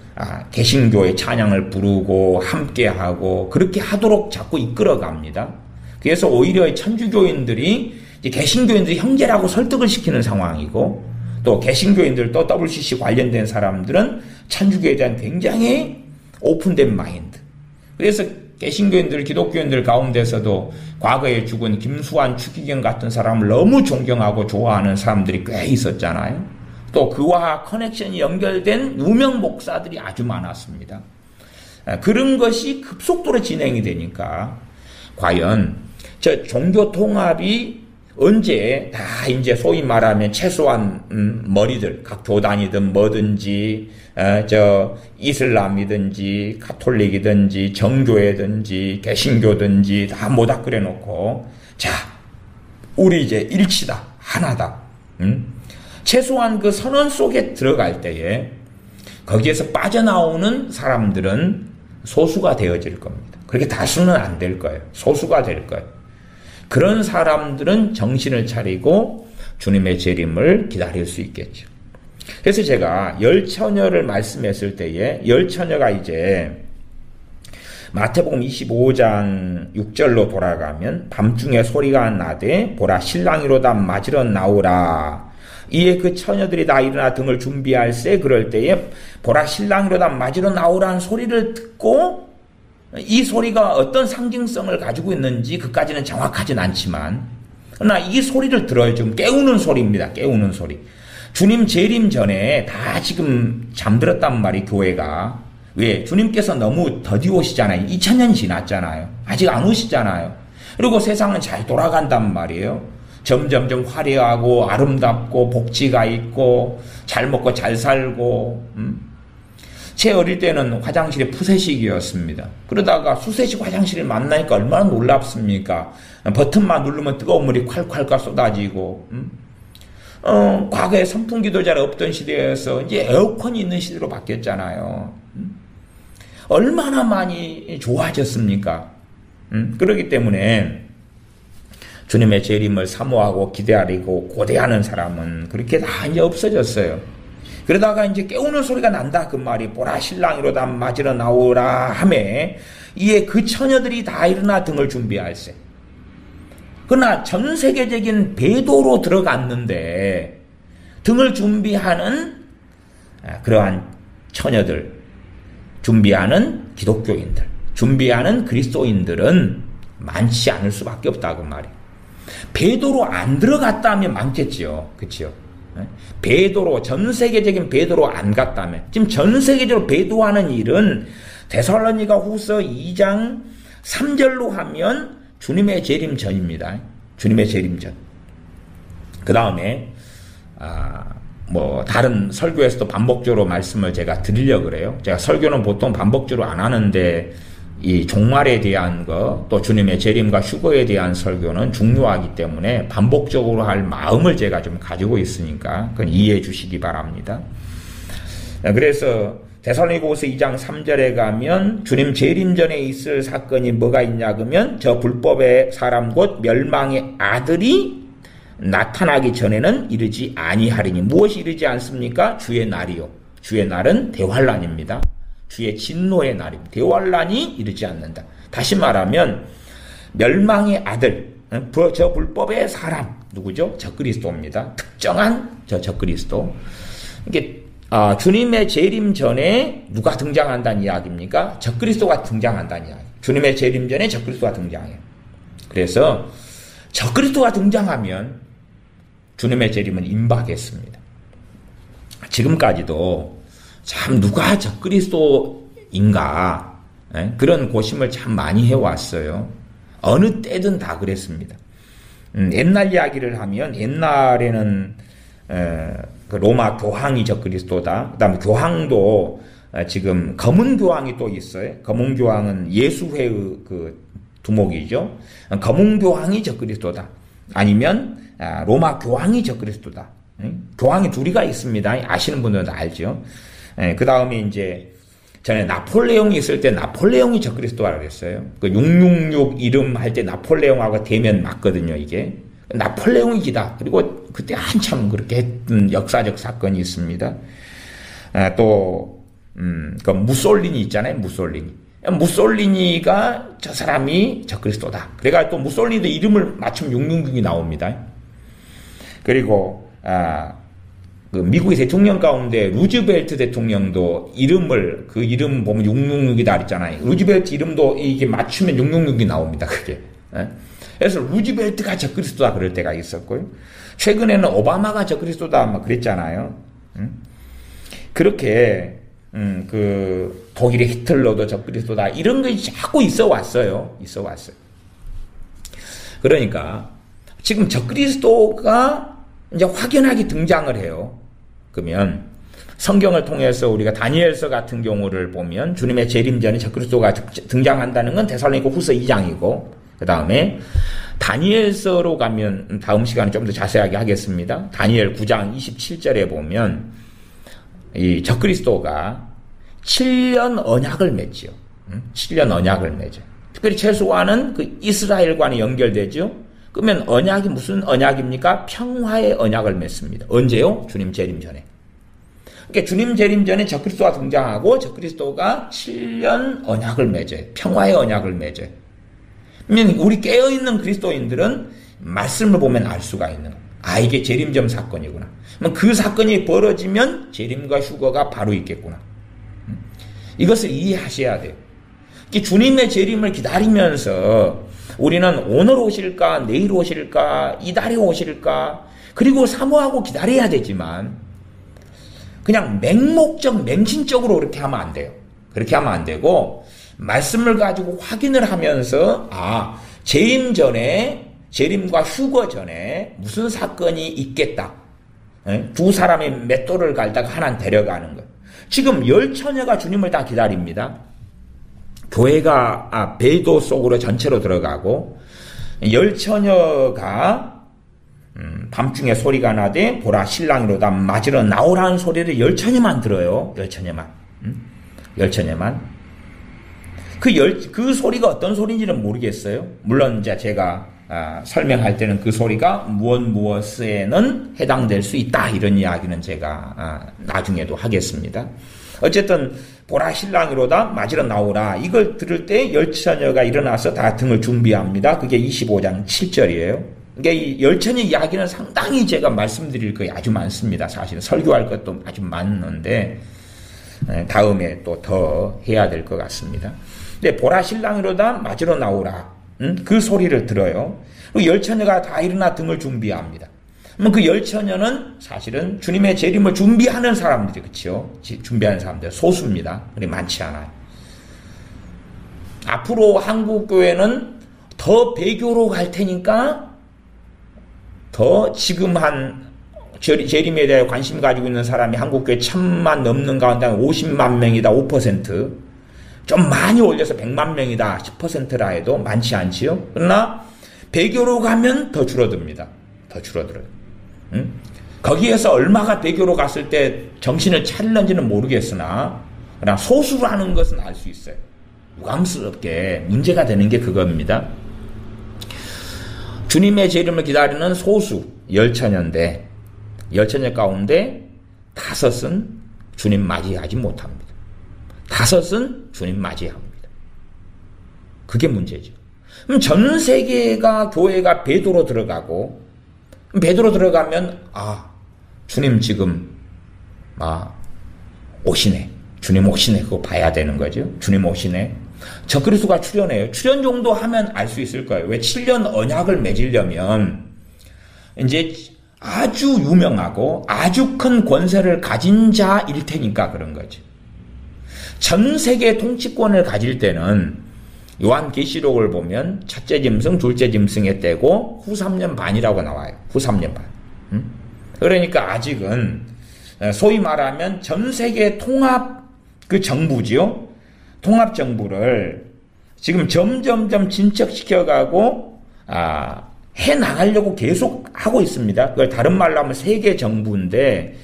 개신교의 찬양을 부르고 함께하고 그렇게 하도록 자꾸 이끌어갑니다. 그래서 오히려 천주교인들이 개신교인들이 형제라고 설득을 시키는 상황이고 또 개신교인들 또 WCC 관련된 사람들은 천주교에 대한 굉장히 오픈된 마인드. 그래서 개신교인들, 기독교인들 가운데서도 과거에 죽은 김수환, 추기경 같은 사람을 너무 존경하고 좋아하는 사람들이 꽤 있었잖아요. 또 그와 커넥션이 연결된 유명 목사들이 아주 많았습니다. 그런 것이 급속도로 진행이 되니까 과연 저 종교 통합이 언제 다 이제 소위 말하면 최소한 머리들 각 교단이든 뭐든지 저 이슬람이든지 가톨릭이든지 정교회든지 개신교든지 다 모다 끓여놓고 자 우리 이제 일치다 하나다 최소한 그 선언 속에 들어갈 때에 거기에서 빠져나오는 사람들은 소수가 되어질 겁니다. 그렇게 다수는 안 될 거예요. 소수가 될 거예요. 그런 사람들은 정신을 차리고 주님의 재림을 기다릴 수 있겠죠. 그래서 제가 열 처녀를 말씀했을 때에 열 처녀가 이제 마태복음 25장 6절로 돌아가면 밤중에 소리가 나되 보라 신랑이로다 맞으러 나오라. 이에 그 처녀들이 다 일어나 등을 준비할세. 그럴 때에 보라 신랑이로다 맞으러 나오라는 소리를 듣고 이 소리가 어떤 상징성을 가지고 있는지 그까지는 정확하진 않지만 그러나 이 소리를 들어요. 좀 깨우는 소리입니다. 깨우는 소리. 주님 재림 전에 다 지금 잠들었단 말이 교회가. 왜? 주님께서 너무 더디 오시잖아요. 2000년 지났잖아요. 아직 안 오시잖아요. 그리고 세상은 잘 돌아간단 말이에요. 점점점 화려하고 아름답고 복지가 있고 잘 먹고 잘 살고 제 어릴 때는 화장실이 푸세식이었습니다. 그러다가 수세식 화장실을 만나니까 얼마나 놀랍습니까? 버튼만 누르면 뜨거운 물이 콸콸콸 쏟아지고 과거에 선풍기도 잘 없던 시대에서 이제 에어컨이 있는 시대로 바뀌었잖아요. 얼마나 많이 좋아졌습니까? 그렇기 때문에 주님의 재림을 사모하고 기대하고 고대하는 사람은 그렇게 다 이제 없어졌어요. 그러다가 이제 깨우는 소리가 난다 그 말이 보라 신랑이로다 맞으러 나오라 하매 이에 그 처녀들이 다 일어나 등을 준비할세. 그러나 전 세계적인 배도로 들어갔는데 등을 준비하는 그러한 처녀들, 준비하는 기독교인들, 준비하는 그리스도인들은 많지 않을 수밖에 없다 그 말이에요. 배도로 안 들어갔다면 많겠지요. 그렇죠? 배도로 전 세계적인 배도로 안 갔다면 지금 전 세계적으로 배도하는 일은 데살로니가 후서 2장 3절로 하면 주님의 재림 전입니다. 주님의 재림 전. 그 다음에 뭐 다른 설교에서도 반복적으로 말씀을 제가 드리려고 그래요. 제가 설교는 보통 반복적으로 안 하는데 이 종말에 대한 거, 또 주님의 재림과 휴거에 대한 설교는 중요하기 때문에 반복적으로 할 마음을 제가 좀 가지고 있으니까 그건 이해해 주시기 바랍니다. 그래서 데살로니가후서 2장 3절에 가면 주님 재림 전에 있을 사건이 뭐가 있냐 그러면 저 불법의 사람 곧 멸망의 아들이 나타나기 전에는 이르지 아니하리니. 무엇이 이르지 않습니까? 주의 날이요. 주의 날은 대환란입니다. 주의 진노의 날입니다. 대환란이 이르지 않는다. 다시 말하면 멸망의 아들, 저 불법의 사람 누구죠? 적그리스도입니다. 특정한 저 적그리스도. 이게 주님의 재림 전에 누가 등장한다는 이야기입니까? 적그리스도가 등장한다는 이야기. 주님의 재림 전에 적그리스도가 등장해요. 그래서 적그리스도가 등장하면 주님의 재림은 임박했습니다. 지금까지도 참 누가 적그리스도인가 그런 고심을 참 많이 해왔어요. 어느 때든 다 그랬습니다. 옛날 이야기를 하면 옛날에는 그 로마 교황이 적그리스도다. 그 다음에 교황도 지금 검은 교황이 또 있어요. 검은 교황은 예수회의 그 두목이죠. 검은 교황이 적그리스도다. 아니면 로마 교황이 적그리스도다. 교황이 둘이가 있습니다. 아시는 분들은 다 알죠. 그 다음에 이제 전에 나폴레옹이 있을 때 나폴레옹이 적그리스도라고 그랬어요. 그 666 이름 할 때 나폴레옹하고 대면 맞거든요, 이게. 나폴레옹이 기다. 그리고 그때 한참 그렇게 했던 역사적 사건이 있습니다. 그 무솔리니 있잖아요, 무솔리니가 저 사람이 적그리스도다. 그래가 또 무솔리니도 이름을 맞추면 666이 나옵니다. 그리고 그 미국의 대통령 가운데 루즈벨트 대통령도 그 이름 보면 666이다 그랬잖아요. 루즈벨트 이름도 이게 맞추면 666이 나옵니다. 그게. 그래서 루즈벨트가 적그리스도다 그럴 때가 있었고요. 최근에는 오바마가 적그리스도다 막 그랬잖아요. 그렇게 그 독일의 히틀러도 적그리스도다 이런 것이 자꾸 있어 왔어요. 그러니까 지금 적그리스도가 이제 확연하게 등장을 해요. 그러면 성경을 통해서 우리가 다니엘서 같은 경우를 보면 주님의 재림 전에 적그리스도가 등장한다는 건 데살로니가 후서 2장이고 그 다음에 다니엘서로 가면 다음 시간에 좀 더 자세하게 하겠습니다. 다니엘 9장 27절에 보면 이 적그리스도가 7년 언약을 맺죠. 7년 언약을 맺어요. 특별히 최소한은 그 이스라엘과는 연결되죠. 그러면 언약이 무슨 언약입니까? 평화의 언약을 맺습니다. 언제요? 주님 재림 전에. 그러니까 주님 재림 전에 적그리스도가 등장하고 적그리스도가 7년 언약을 맺어요. 평화의 언약을 맺어요. 그러면 우리 깨어있는 그리스도인들은 말씀을 보면 알 수가 있는 거예요. 이게 재림전 사건이구나. 그 사건이 벌어지면 재림과 휴거가 바로 있겠구나. 이것을 이해하셔야 돼요. 주님의 재림을 기다리면서 우리는 오늘 오실까, 내일 오실까, 이달에 오실까, 그리고 사모하고 기다려야 되지만, 그냥 맹목적, 맹신적으로 그렇게 하면 안 돼요. 그렇게 하면 안 되고, 말씀을 가지고 확인을 하면서, 재림 전에, 재림과 휴거 전에 무슨 사건이 있겠다. 두 사람이 맷돌을 갈다가 하나는 데려가는 거예요. 지금 열 처녀가 주님을 다 기다립니다. 교회가 배도 속으로 전체로 들어가고 열 처녀가 밤중에 소리가 나되 보라 신랑이로다 맞으러 나오라는 소리를 열 처녀만 들어요. 열 처녀만. 그 소리가 어떤 소리인지는 모르겠어요. 물론 이제 제가 설명할 때는 그 소리가 무엇에는 해당될 수 있다 이런 이야기는 제가 나중에도 하겠습니다. 어쨌든 보라 신랑이로다 맞으러 나오라 이걸 들을 때 열처녀가 일어나서 다 등을 준비합니다. 그게 25장 7절이에요. 그러니까 이 열처녀 이야기는 상당히 제가 말씀드릴 것이 아주 많습니다. 사실은 설교할 것도 아주 많은데 다음에 또 더 해야 될 것 같습니다. 근데 보라 신랑이로다 맞으러 나오라 그 소리를 들어요. 그리고 열처녀가 다 일어나 등을 준비합니다. 그러면 그 열처녀는 사실은 주님의 재림을 준비하는 사람들이, 그렇죠? 준비하는 사람들 소수입니다. 그리 많지 않아요. 앞으로 한국교회는 더 배교로 갈 테니까 더 지금 한 재림에 대해 관심 가지고 있는 사람이 한국교회 1000만 넘는 가운데 50만 명이다. 5%. 좀 많이 올려서 100만 명이다. 10%라 해도 많지 않지요. 그러나 배교로 가면 더 줄어듭니다. 더 줄어들어요. 거기에서 얼마가 배교로 갔을 때 정신을 차릴는지는 모르겠으나 그냥 소수라는 것은 알 수 있어요. 유감스럽게 문제가 되는 게 그겁니다. 주님의 재림을 기다리는 소수 열처녀인데 열처녀 가운데 5은 주님 맞이하지 못합니다. 5은 주님 맞이합니다. 그게 문제죠. 그럼 전 세계가 교회가 배도로 들어가고 배도로 들어가면 주님 지금 오시네. 주님 오시네. 그거 봐야 되는 거죠. 주님 오시네. 적그리스도가 출현해요. 출현 정도 하면 알 수 있을 거예요. 왜 7년 언약을 맺으려면 이제 아주 유명하고 아주 큰 권세를 가진 자일 테니까 그런 거죠. 전 세계 통치권을 가질 때는 요한계시록을 보면 첫째 짐승, 둘째 짐승의 때고 후 3년 반이라고 나와요. 후 3년 반. 그러니까 아직은 소위 말하면 전 세계 통합 그 정부지요. 통합 정부를 지금 점점점 진척시켜가고 해 나가려고 계속 하고 있습니다. 그걸 다른 말로 하면 세계 정부인데,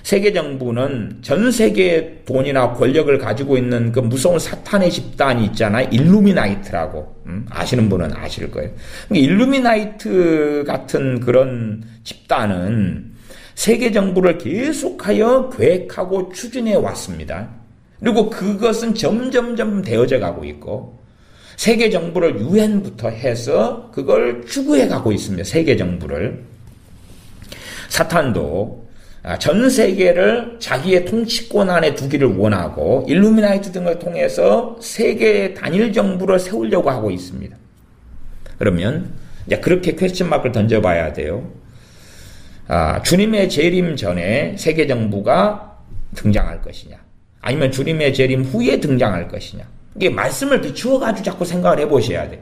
세계 정부는 전 세계의 돈이나 권력을 가지고 있는 그 무서운 사탄의 집단이 있잖아요. 일루미나이트라고. 아시는 분은 아실 거예요. 일루미나이트 같은 그런 집단은 세계 정부를 계속하여 계획하고 추진해 왔습니다. 그리고 그것은 점점점 되어져 가고 있고, 세계 정부를 유엔부터 해서 그걸 추구해 가고 있습니다. 세계 정부를. 사탄도 전 세계를 자기의 통치권 안에 두기를 원하고 일루미나이트 등을 통해서 세계 단일 정부를 세우려고 하고 있습니다. 그러면 이제 그렇게 퀘스천 마크를 던져봐야 돼요. 주님의 재림 전에 세계 정부가 등장할 것이냐, 아니면 주님의 재림 후에 등장할 것이냐. 이게 말씀을 비추어가지고 자꾸 생각을 해보셔야 돼.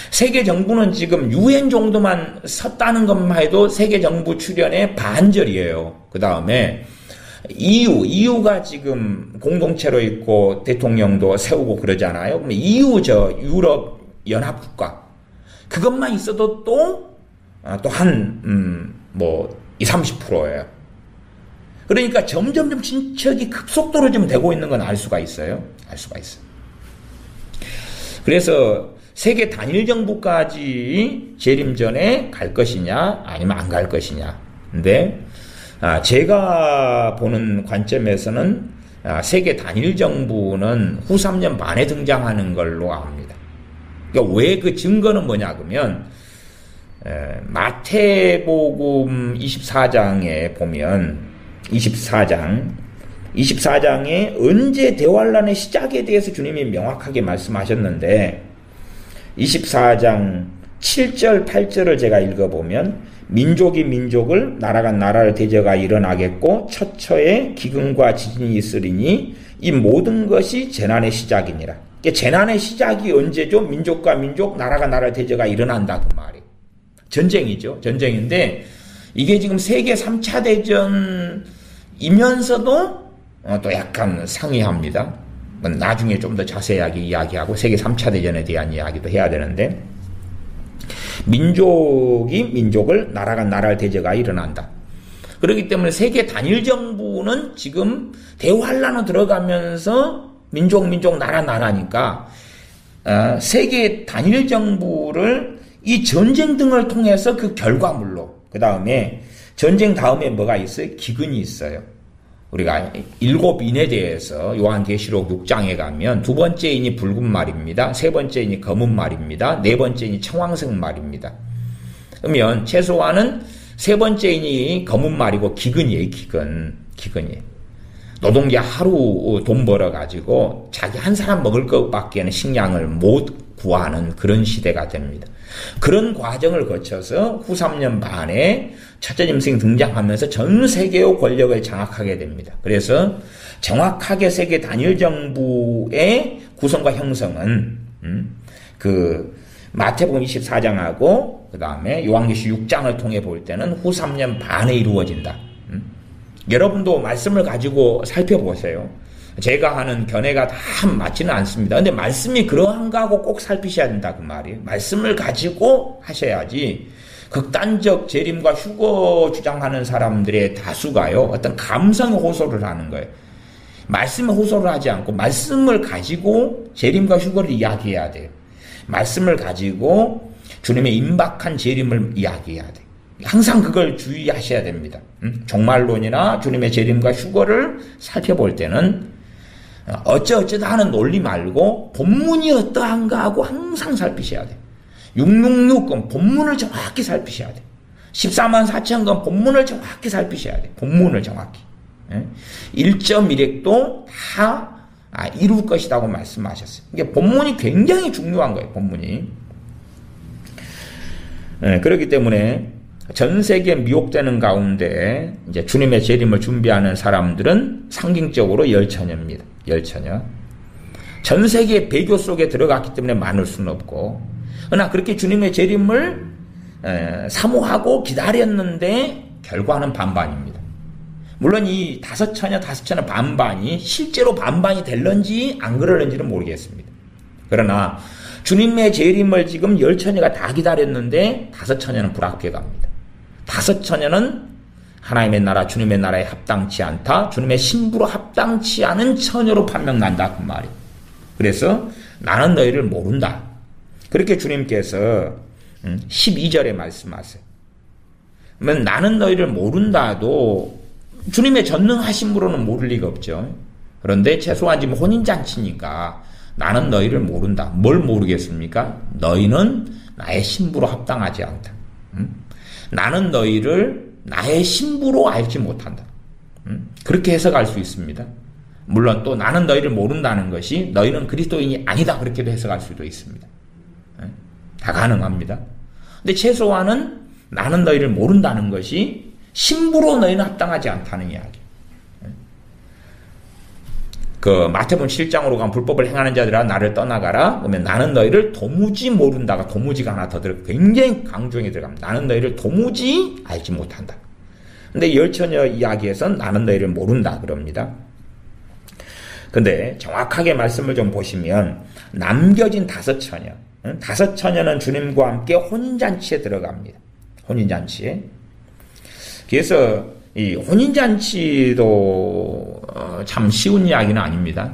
세계 정부는 지금 UN 정도만 섰다는 것만 해도 세계 정부 출연의 반절이에요. 그 다음에 EU가 지금 공동체로 있고 대통령도 세우고 그러잖아요. 그럼 EU 유럽 연합국가 그것만 있어도 또 한 20-30%예요. 그러니까 점점점 진척이 급속도로 좀 되고 있는 건 알 수가 있어요. 그래서 세계 단일 정부까지 재림 전에 갈 것이냐, 아니면 안 갈 것이냐. 근데 제가 보는 관점에서는 세계 단일 정부는 후 3년 반에 등장하는 걸로 압니다. 그러니까 왜 그 증거는 뭐냐 그러면 마태복음 24장에 보면 24장에 언제 대환란의 시작에 대해서 주님이 명확하게 말씀하셨는데 24장 7절 8절을 제가 읽어보면 민족이 민족을 나라가 나라를 대적하 일어나겠고 처처에 기근과 지진이 있으리니 이 모든 것이 재난의 시작이니라. 재난의 시작이 언제죠? 민족과 민족, 나라가 나라를 대적하 일어난다 그 말이. 전쟁이죠. 전쟁인데 이게 지금 세계 3차 대전이면서도 또 약간 상이합니다. 나중에 좀 더 자세하게 이야기하고 세계 3차 대전에 대한 이야기도 해야 되는데 민족이 민족을 나라가 나라를 대적하 일어난다. 그렇기 때문에 세계 단일 정부는 지금 대환란으로 들어가면서 민족 나라니까 세계 단일 정부를 이 전쟁 등을 통해서 그 결과물로 그 다음에 전쟁 다음에 뭐가 있어요? 기근이 있어요. 우리가 7인에 대해서 요한계시록 6장에 가면 두 번째 인이 붉은 말입니다. 세 번째 인이 검은 말입니다. 네 번째 인이 청황색 말입니다. 그러면 최소한은 세 번째 인이 검은 말이고 기근이에요. 기근이에요. 노동자 하루 돈 벌어가지고 자기 한 사람 먹을 것밖에는 식량을 못 구하는 그런 시대가 됩니다. 그런 과정을 거쳐서 후 3년 반에 첫째 짐승이 등장하면서 전 세계의 권력을 장악하게 됩니다. 그래서 정확하게 세계 단일 정부의 구성과 형성은 그 마태복음 24장하고 그 다음에 요한계시록 6장을 통해 볼 때는 후 3년 반에 이루어진다. 여러분도 말씀을 가지고 살펴보세요. 제가 하는 견해가 다 맞지는 않습니다. 근데 말씀이 그러한가 하고 꼭 살피셔야 된다 그 말이에요. 말씀을 가지고 하셔야지 극단적 재림과 휴거 주장하는 사람들의 다수가요 어떤 감성의 호소를 하는 거예요. 말씀의 호소를 하지 않고 말씀을 가지고 재림과 휴거를 이야기해야 돼요. 말씀을 가지고 주님의 임박한 재림을 이야기해야 돼요. 항상 그걸 주의하셔야 됩니다. 종말론이나 주님의 재림과 휴거를 살펴볼 때는 어쩌다 하는 논리 말고 본문이 어떠한가 하고 항상 살피셔야 돼요. 666건 본문을 정확히 살피셔야 돼요. 14만 4천 건 본문을 정확히 살피셔야 돼요. 본문을 정확히. 1.1핵도 다 이룰 것이라고 말씀하셨어요. 이게 본문이 굉장히 중요한 거예요. 본문이. 그렇기 때문에 전 세계에 미혹되는 가운데 이제 주님의 재림을 준비하는 사람들은 상징적으로 열처녀입니다. 열처녀. 전 세계의 배교 속에 들어갔기 때문에 많을 수는 없고, 그러나 그렇게 주님의 재림을 사모하고 기다렸는데 결과는 반반입니다. 물론 이 다섯 처녀 반반이 실제로 반반이 될런지 안 그럴런지는 모르겠습니다. 그러나 주님의 재림을 지금 10처녀가 다 기다렸는데 5처녀는 불합격해 갑니다. 5처녀는 하나님의 나라, 주님의 나라에 합당치 않다. 주님의 신부로 합당치 않은 처녀로 판명난다. 그 말이에요. 그래서 나는 너희를 모른다. 그렇게 주님께서 12절에 말씀하세요. 그러면 나는 너희를 모른다도 주님의 전능하심으로는 모를 리가 없죠. 그런데 최소한 지금 혼인잔치니까 나는 너희를 모른다. 뭘 모르겠습니까? 너희는 나의 신부로 합당하지 않다. 나는 너희를 나의 신부로 알지 못한다. 그렇게 해석할 수 있습니다. 물론 또 나는 너희를 모른다는 것이 너희는 그리스도인이 아니다. 그렇게도 해석할 수도 있습니다. 다 가능합니다. 근데 최소한은 나는 너희를 모른다는 것이 신부로 너희는 합당하지 않다는 이야기. 그 마태복음 7장으로 가면 불법을 행하는 자들아 나를 떠나가라. 그러면 나는 너희를 도무지 모른다가 도무지가 하나 더 들어가 굉장히 강조형이 들어갑니다. 나는 너희를 도무지 알지 못한다. 근데 10처녀 이야기에서는 나는 너희를 모른다 그럽니다. 근데 정확하게 말씀을 좀 보시면 남겨진 5처녀, 5처녀는 주님과 함께 혼인잔치에 들어갑니다. 혼인잔치에. 그래서 이 혼인잔치도 참 쉬운 이야기는 아닙니다.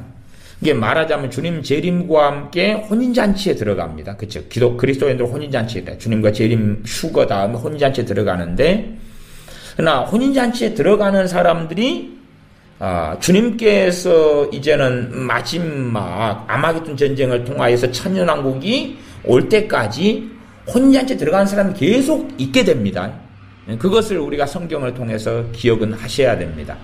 이게 말하자면 주님 재림과 함께 혼인잔치에 들어갑니다. 그렇죠? 그리스도인들 혼인잔치에 주님과 재림 휴거 다음에 혼인잔치에 들어가는데, 그러나 혼인잔치에 들어가는 사람들이 주님께서 이제는 마지막 아마겟돈 전쟁을 통하여서 천년왕국이 올 때까지 혼인잔치에 들어가는 사람이 계속 있게 됩니다. 그것을 우리가 성경을 통해서 기억은 하셔야 됩니다.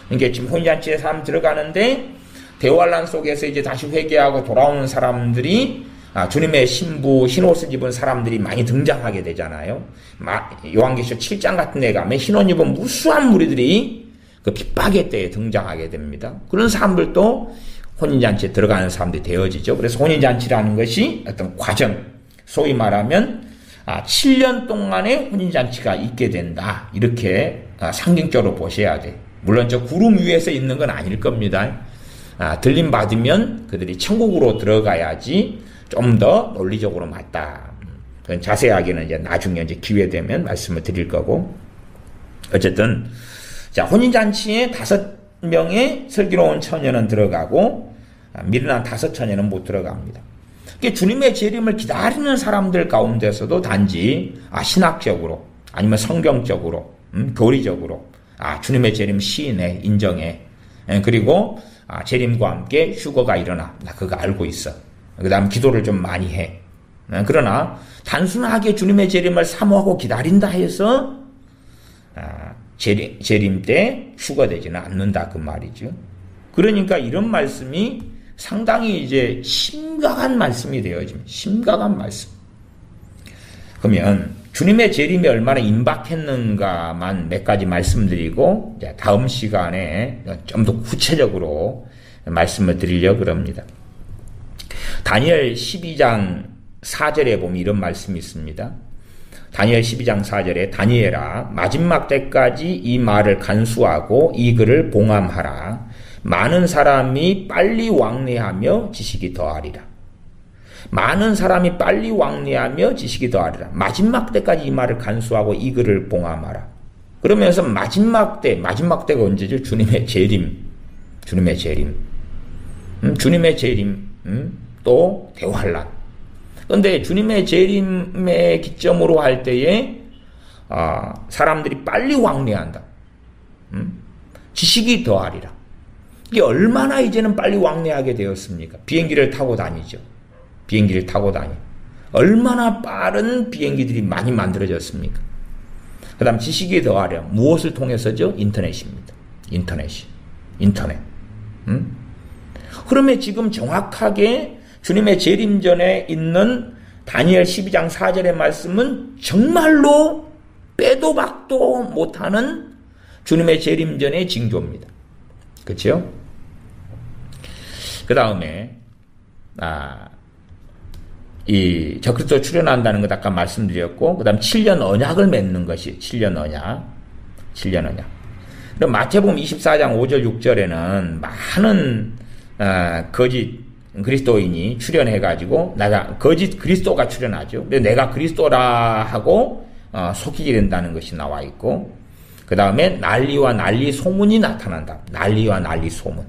그러니까 지금 혼인잔치에 사람 들어가는데 대환란 속에서 이제 다시 회개하고 돌아오는 사람들이 주님의 신부 흰옷을 입은 사람들이 많이 등장하게 되잖아요. 요한계시록 7장 같은 데 가면 흰옷 입은 무수한 무리들이 그 핍박의 때에 등장하게 됩니다. 그런 사람들도 혼인잔치에 들어가는 사람들이 되어지죠. 그래서 혼인잔치라는 것이 어떤 과정, 소위 말하면 7년 동안의 혼인잔치가 있게 된다. 이렇게 상징적으로 보셔야 돼. 물론 저 구름 위에서 있는 건 아닐 겁니다. 들림 받으면 그들이 천국으로 들어가야지 좀 더 논리적으로 맞다. 자세하게는 이제 나중에 이제 기회 되면 말씀을 드릴 거고. 어쨌든 자, 혼인잔치에 5명의 슬기로운 처녀는 들어가고 미련한 5처녀는 못 들어갑니다. 주님의 재림을 기다리는 사람들 가운데서도 단지 신학적으로 아니면 성경적으로 교리적으로 주님의 재림 시인해 인정해 그리고 재림과 함께 휴거가 일어나 나 그거 알고 있어. 그 다음 기도를 좀 많이 해. 그러나 단순하게 주님의 재림을 사모하고 기다린다 해서 재림 때 휴거되지는 않는다 그 말이죠. 그러니까 이런 말씀이 상당히 이제 심각한 말씀이 되어집니다. 심각한 말씀. 그러면 주님의 재림이 얼마나 임박했는가만 몇 가지 말씀드리고 다음 시간에 좀 더 구체적으로 말씀을 드리려고 합니다. 다니엘 12장 4절에 보면 이런 말씀이 있습니다. 다니엘 12장 4절에 다니엘아 마지막 때까지 이 말을 간수하고 이 글을 봉함하라. 많은 사람이 빨리 왕래하며 지식이 더하리라. 많은 사람이 빨리 왕래하며 지식이 더하리라. 마지막 때까지 이 말을 간수하고 이 글을 봉함하라. 그러면서 마지막 때가 언제죠? 주님의 재림. 주님의 재림. 주님의 재림. 또 대환란. 그런데 주님의 재림의 기점으로 할 때에 사람들이 빨리 왕래한다. 지식이 더하리라. 이게 얼마나 이제는 빨리 왕래하게 되었습니까? 비행기를 타고 다니죠. 비행기를 타고 다니. 얼마나 빠른 비행기들이 많이 만들어졌습니까? 그 다음 지식이 더하려. 무엇을 통해서죠? 인터넷입니다. 인터넷. 그러면 지금 정확하게 주님의 재림 전에 있는 다니엘 12장 4절의 말씀은 정말로 빼도 박도 못하는 주님의 재림 전의 징조입니다. 그렇죠? 그 다음에 이 적그리스도 출현한다는 것 아까 말씀드렸고, 그 다음 7년 언약을 맺는 것이 7년 언약. 그럼 마태복음 24장 5절 6절에는 많은 거짓 그리스도인이 출현해가지고 거짓 그리스도가 출현하죠. 근데 내가 그리스도라 하고 속이게 된다는 것이 나와 있고, 그 다음에 난리와 난리 소문이 나타난다. 난리와 난리 소문.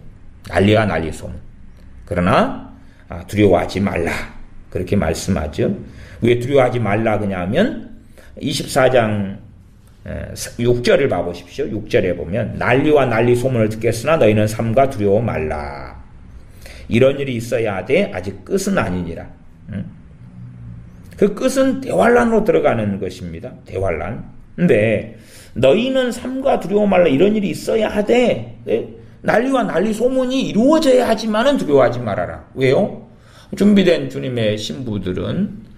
난리와 난리 소문. 그러나 두려워하지 말라. 그렇게 말씀하죠. 왜 두려워하지 말라 그냐면 24장 6절을 봐보십시오. 6절에 보면 난리와 난리 소문을 듣겠으나 너희는 삼가 두려워 말라. 이런 일이 있어야 하되 아직 끝은 아니니라. 그 끝은 대환란으로 들어가는 것입니다. 대환란. 근데 너희는 삼가 두려워 말라. 이런 일이 있어야 하되 난리와 난리 소문이 이루어져야 하지만은 두려워하지 말아라. 왜요? 준비된 주님의 신부들은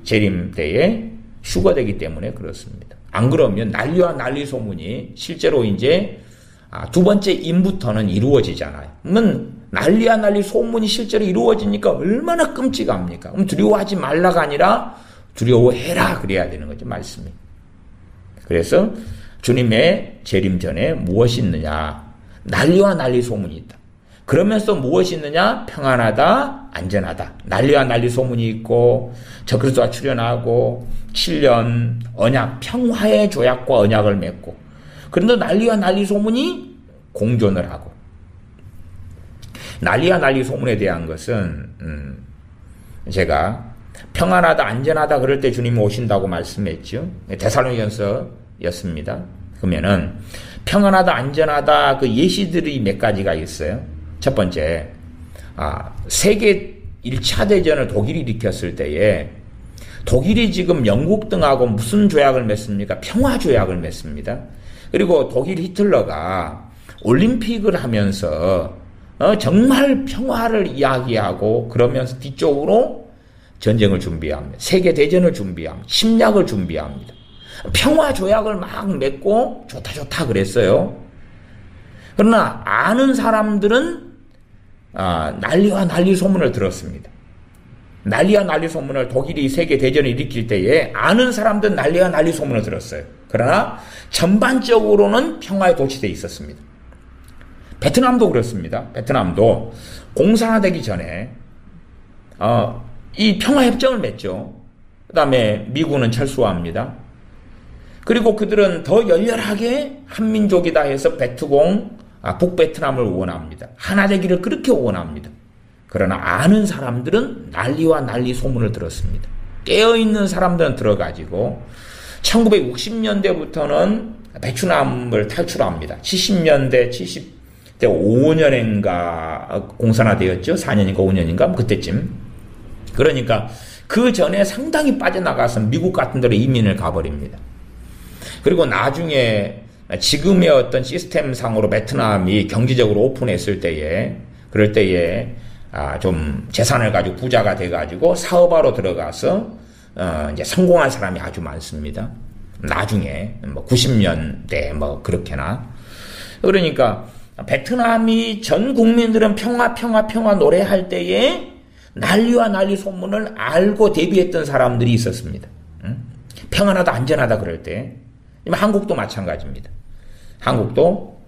재림 때에 휴거되기 때문에 그렇습니다. 안 그러면 난리와 난리 소문이 실제로 이제 두 번째 임부터는 이루어지잖아요. 그러면 난리와 난리 소문이 실제로 이루어지니까 얼마나 끔찍합니까? 그럼 두려워하지 말라가 아니라 두려워해라 그래야 되는 거죠, 말씀이. 그래서 주님의 재림 전에 무엇이 있느냐? 난리와 난리 소문이 있다. 그러면서 무엇이 있느냐? 평안하다, 안전하다. 난리와 난리 소문이 있고 저 그리스도가 출현하고 7년 언약, 평화의 조약과 언약을 맺고, 그런데 난리와 난리 소문이 공존을 하고, 난리와 난리 소문에 대한 것은 제가 평안하다, 안전하다 그럴 때 주님이 오신다고 말씀했죠. 데살로니가서였습니다. 그러면은 평안하다, 안전하다 그 예시들이 몇 가지가 있어요. 첫 번째, 세계 1차 대전을 독일이 일으켰을 때에 독일이 지금 영국 등하고 무슨 조약을 맺습니까? 평화 조약을 맺습니다. 그리고 독일 히틀러가 올림픽을 하면서 정말 평화를 이야기하고 그러면서 뒤쪽으로 전쟁을 준비합니다. 세계 대전을 준비합니다. 침략을 준비합니다. 평화 조약을 막 맺고 좋다 그랬어요. 그러나 아는 사람들은 난리와 난리 소문을 들었습니다. 난리와 난리 소문을 독일이 세계 대전을 일으킬 때에 아는 사람들은 난리와 난리 소문을 들었어요. 그러나 전반적으로는 평화에 도취되어 있었습니다. 베트남도 그렇습니다. 베트남도 공산화되기 전에 이 평화협정을 맺죠. 그 다음에 미국은 철수합니다. 그리고 그들은 더 열렬하게 한민족이다 해서 북베트남을 원합니다. 하나 되기를 그렇게 원합니다. 그러나 아는 사람들은 난리와 난리 소문을 들었습니다. 깨어있는 사람들은 들어가지고 1960년대부터는 베트남을 탈출합니다. 70년대 5년인가 공산화되었죠. 4년인가 5년인가 그때쯤. 그러니까 그 전에 상당히 빠져나가서 미국 같은 데로 이민을 가버립니다. 그리고 나중에 지금의 어떤 시스템상으로 베트남이 경제적으로 오픈했을 때에, 그럴 때에 좀 재산을 가지고 부자가 돼가지고 사업하러 들어가서 이제 성공한 사람이 아주 많습니다. 나중에 90년대 그렇게나. 그러니까 베트남이 전 국민들은 평화 노래할 때에 난리와 난리 소문을 알고 대비했던 사람들이 있었습니다. 평안하다, 안전하다 그럴 때. 한국도 마찬가지입니다. 한국도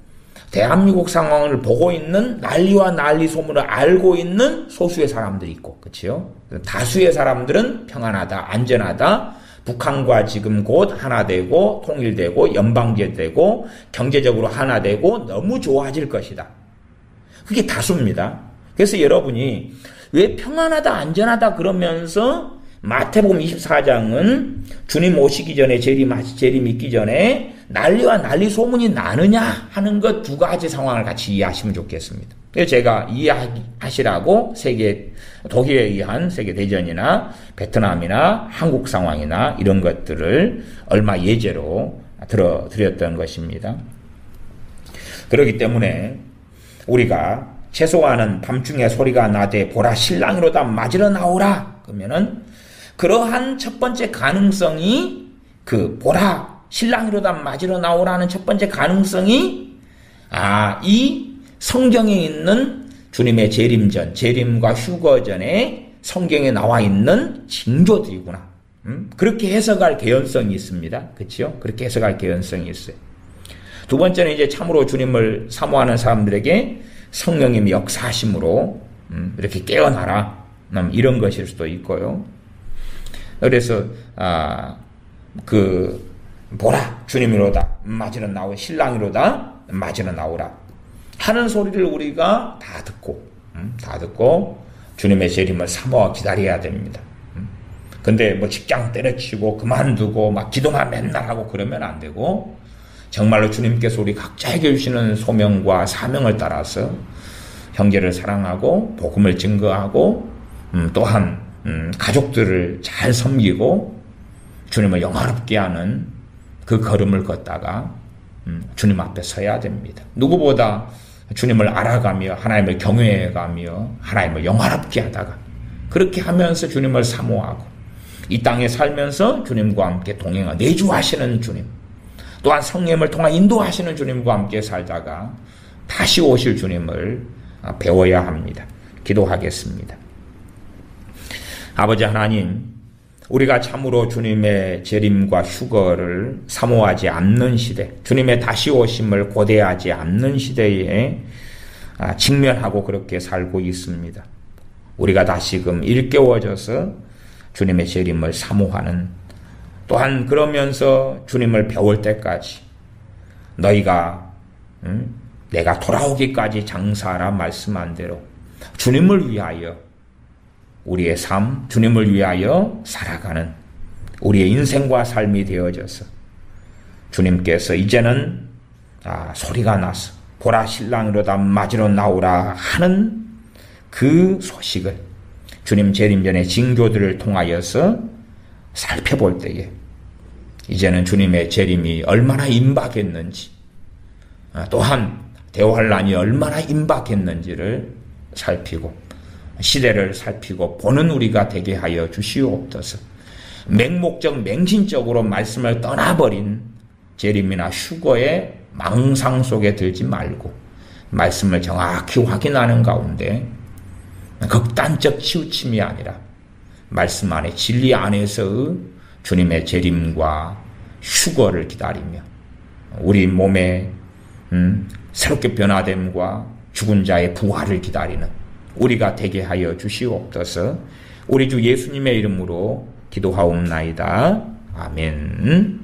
대한민국 상황을 보고 있는 난리와 난리 소문을 알고 있는 소수의 사람들이 있고, 그렇죠? 다수의 사람들은 평안하다, 안전하다, 북한과 지금 곧 하나 되고 통일되고 연방제되고 경제적으로 하나 되고 너무 좋아질 것이다. 그게 다수입니다. 그래서 여러분이 왜 평안하다, 안전하다 그러면서 마태복음 24장은 주님 오시기 전에 재림 있기 전에 난리와 난리 소문이 나느냐 하는 것 두 가지 상황을 같이 이해하시면 좋겠습니다. 그래서 제가 이해하시라고 독일에 의한 세계 대전이나 베트남이나 한국 상황이나 이런 것들을 얼마 예제로 들어드렸던 것입니다. 그렇기 때문에 우리가 최소한은 밤중에 소리가 나되 보라 신랑이로다 맞으러 나오라 그러면은 그러한 첫 번째 가능성이 보라 신랑이로다 맞으러 나오라는 첫 번째 가능성이 이 성경에 있는 주님의 재림과 휴거 전에 성경에 나와 있는 징조들이구나. 그렇게 해석할 개연성이 있습니다. 그렇죠? 그렇게 해석할 개연성이 있어요. 두 번째는 이제 참으로 주님을 사모하는 사람들에게 성령님이 역사하심으로 이렇게 깨어나라. 이런 것일 수도 있고요. 그래서 보라 주님이로다 맞으러 나오 신랑이로다 맞으러 나오라 하는 소리를 우리가 다 듣고 주님의 재림을 사모하 기다려야 됩니다. 근데 뭐 직장 때려치고 그만두고 막 기도만 맨날 하고 그러면 안 되고 정말로 주님께서 우리 각자에게 주시는 소명과 사명을 따라서 형제를 사랑하고 복음을 증거하고 또한 가족들을 잘 섬기고 주님을 영화롭게 하는 그 걸음을 걷다가 주님 앞에 서야 됩니다. 누구보다 주님을 알아가며 하나님을 경외해가며 하나님을 영화롭게 하다가 그렇게 하면서 주님을 사모하고 이 땅에 살면서 주님과 함께 동행하 내주하시는 주님 또한 성령을 통한 인도하시는 주님과 함께 살다가 다시 오실 주님을 배워야 합니다. 기도하겠습니다. 아버지 하나님, 우리가 참으로 주님의 재림과 휴거를 사모하지 않는 시대, 주님의 다시 오심을 고대하지 않는 시대에 직면하고 그렇게 살고 있습니다. 우리가 다시금 일깨워져서 주님의 재림을 사모하는, 또한 그러면서 주님을 배울 때까지 너희가 내가 돌아오기까지 장사하라 말씀한 대로 주님을 위하여 우리의 삶, 주님을 위하여 살아가는 우리의 인생과 삶이 되어져서 주님께서 이제는 소리가 나서 보라 신랑이로다 맞으러 나오라 하는 그 소식을 주님 재림 전의 징조들을 통하여서 살펴볼 때에 이제는 주님의 재림이 얼마나 임박했는지 또한 대환란이 얼마나 임박했는지를 살피고 시대를 살피고 보는 우리가 되게 하여 주시옵소서. 맹목적 맹신적으로 말씀을 떠나버린 재림이나 휴거의 망상 속에 들지 말고 말씀을 정확히 확인하는 가운데 극단적 치우침이 아니라 말씀 안에 진리 안에서의 주님의 재림과 휴거를 기다리며 우리 몸의 새롭게 변화됨과 죽은 자의 부활을 기다리는 우리가 되게 하여 주시옵소서. 우리 주 예수님의 이름으로 기도하옵나이다. 아멘.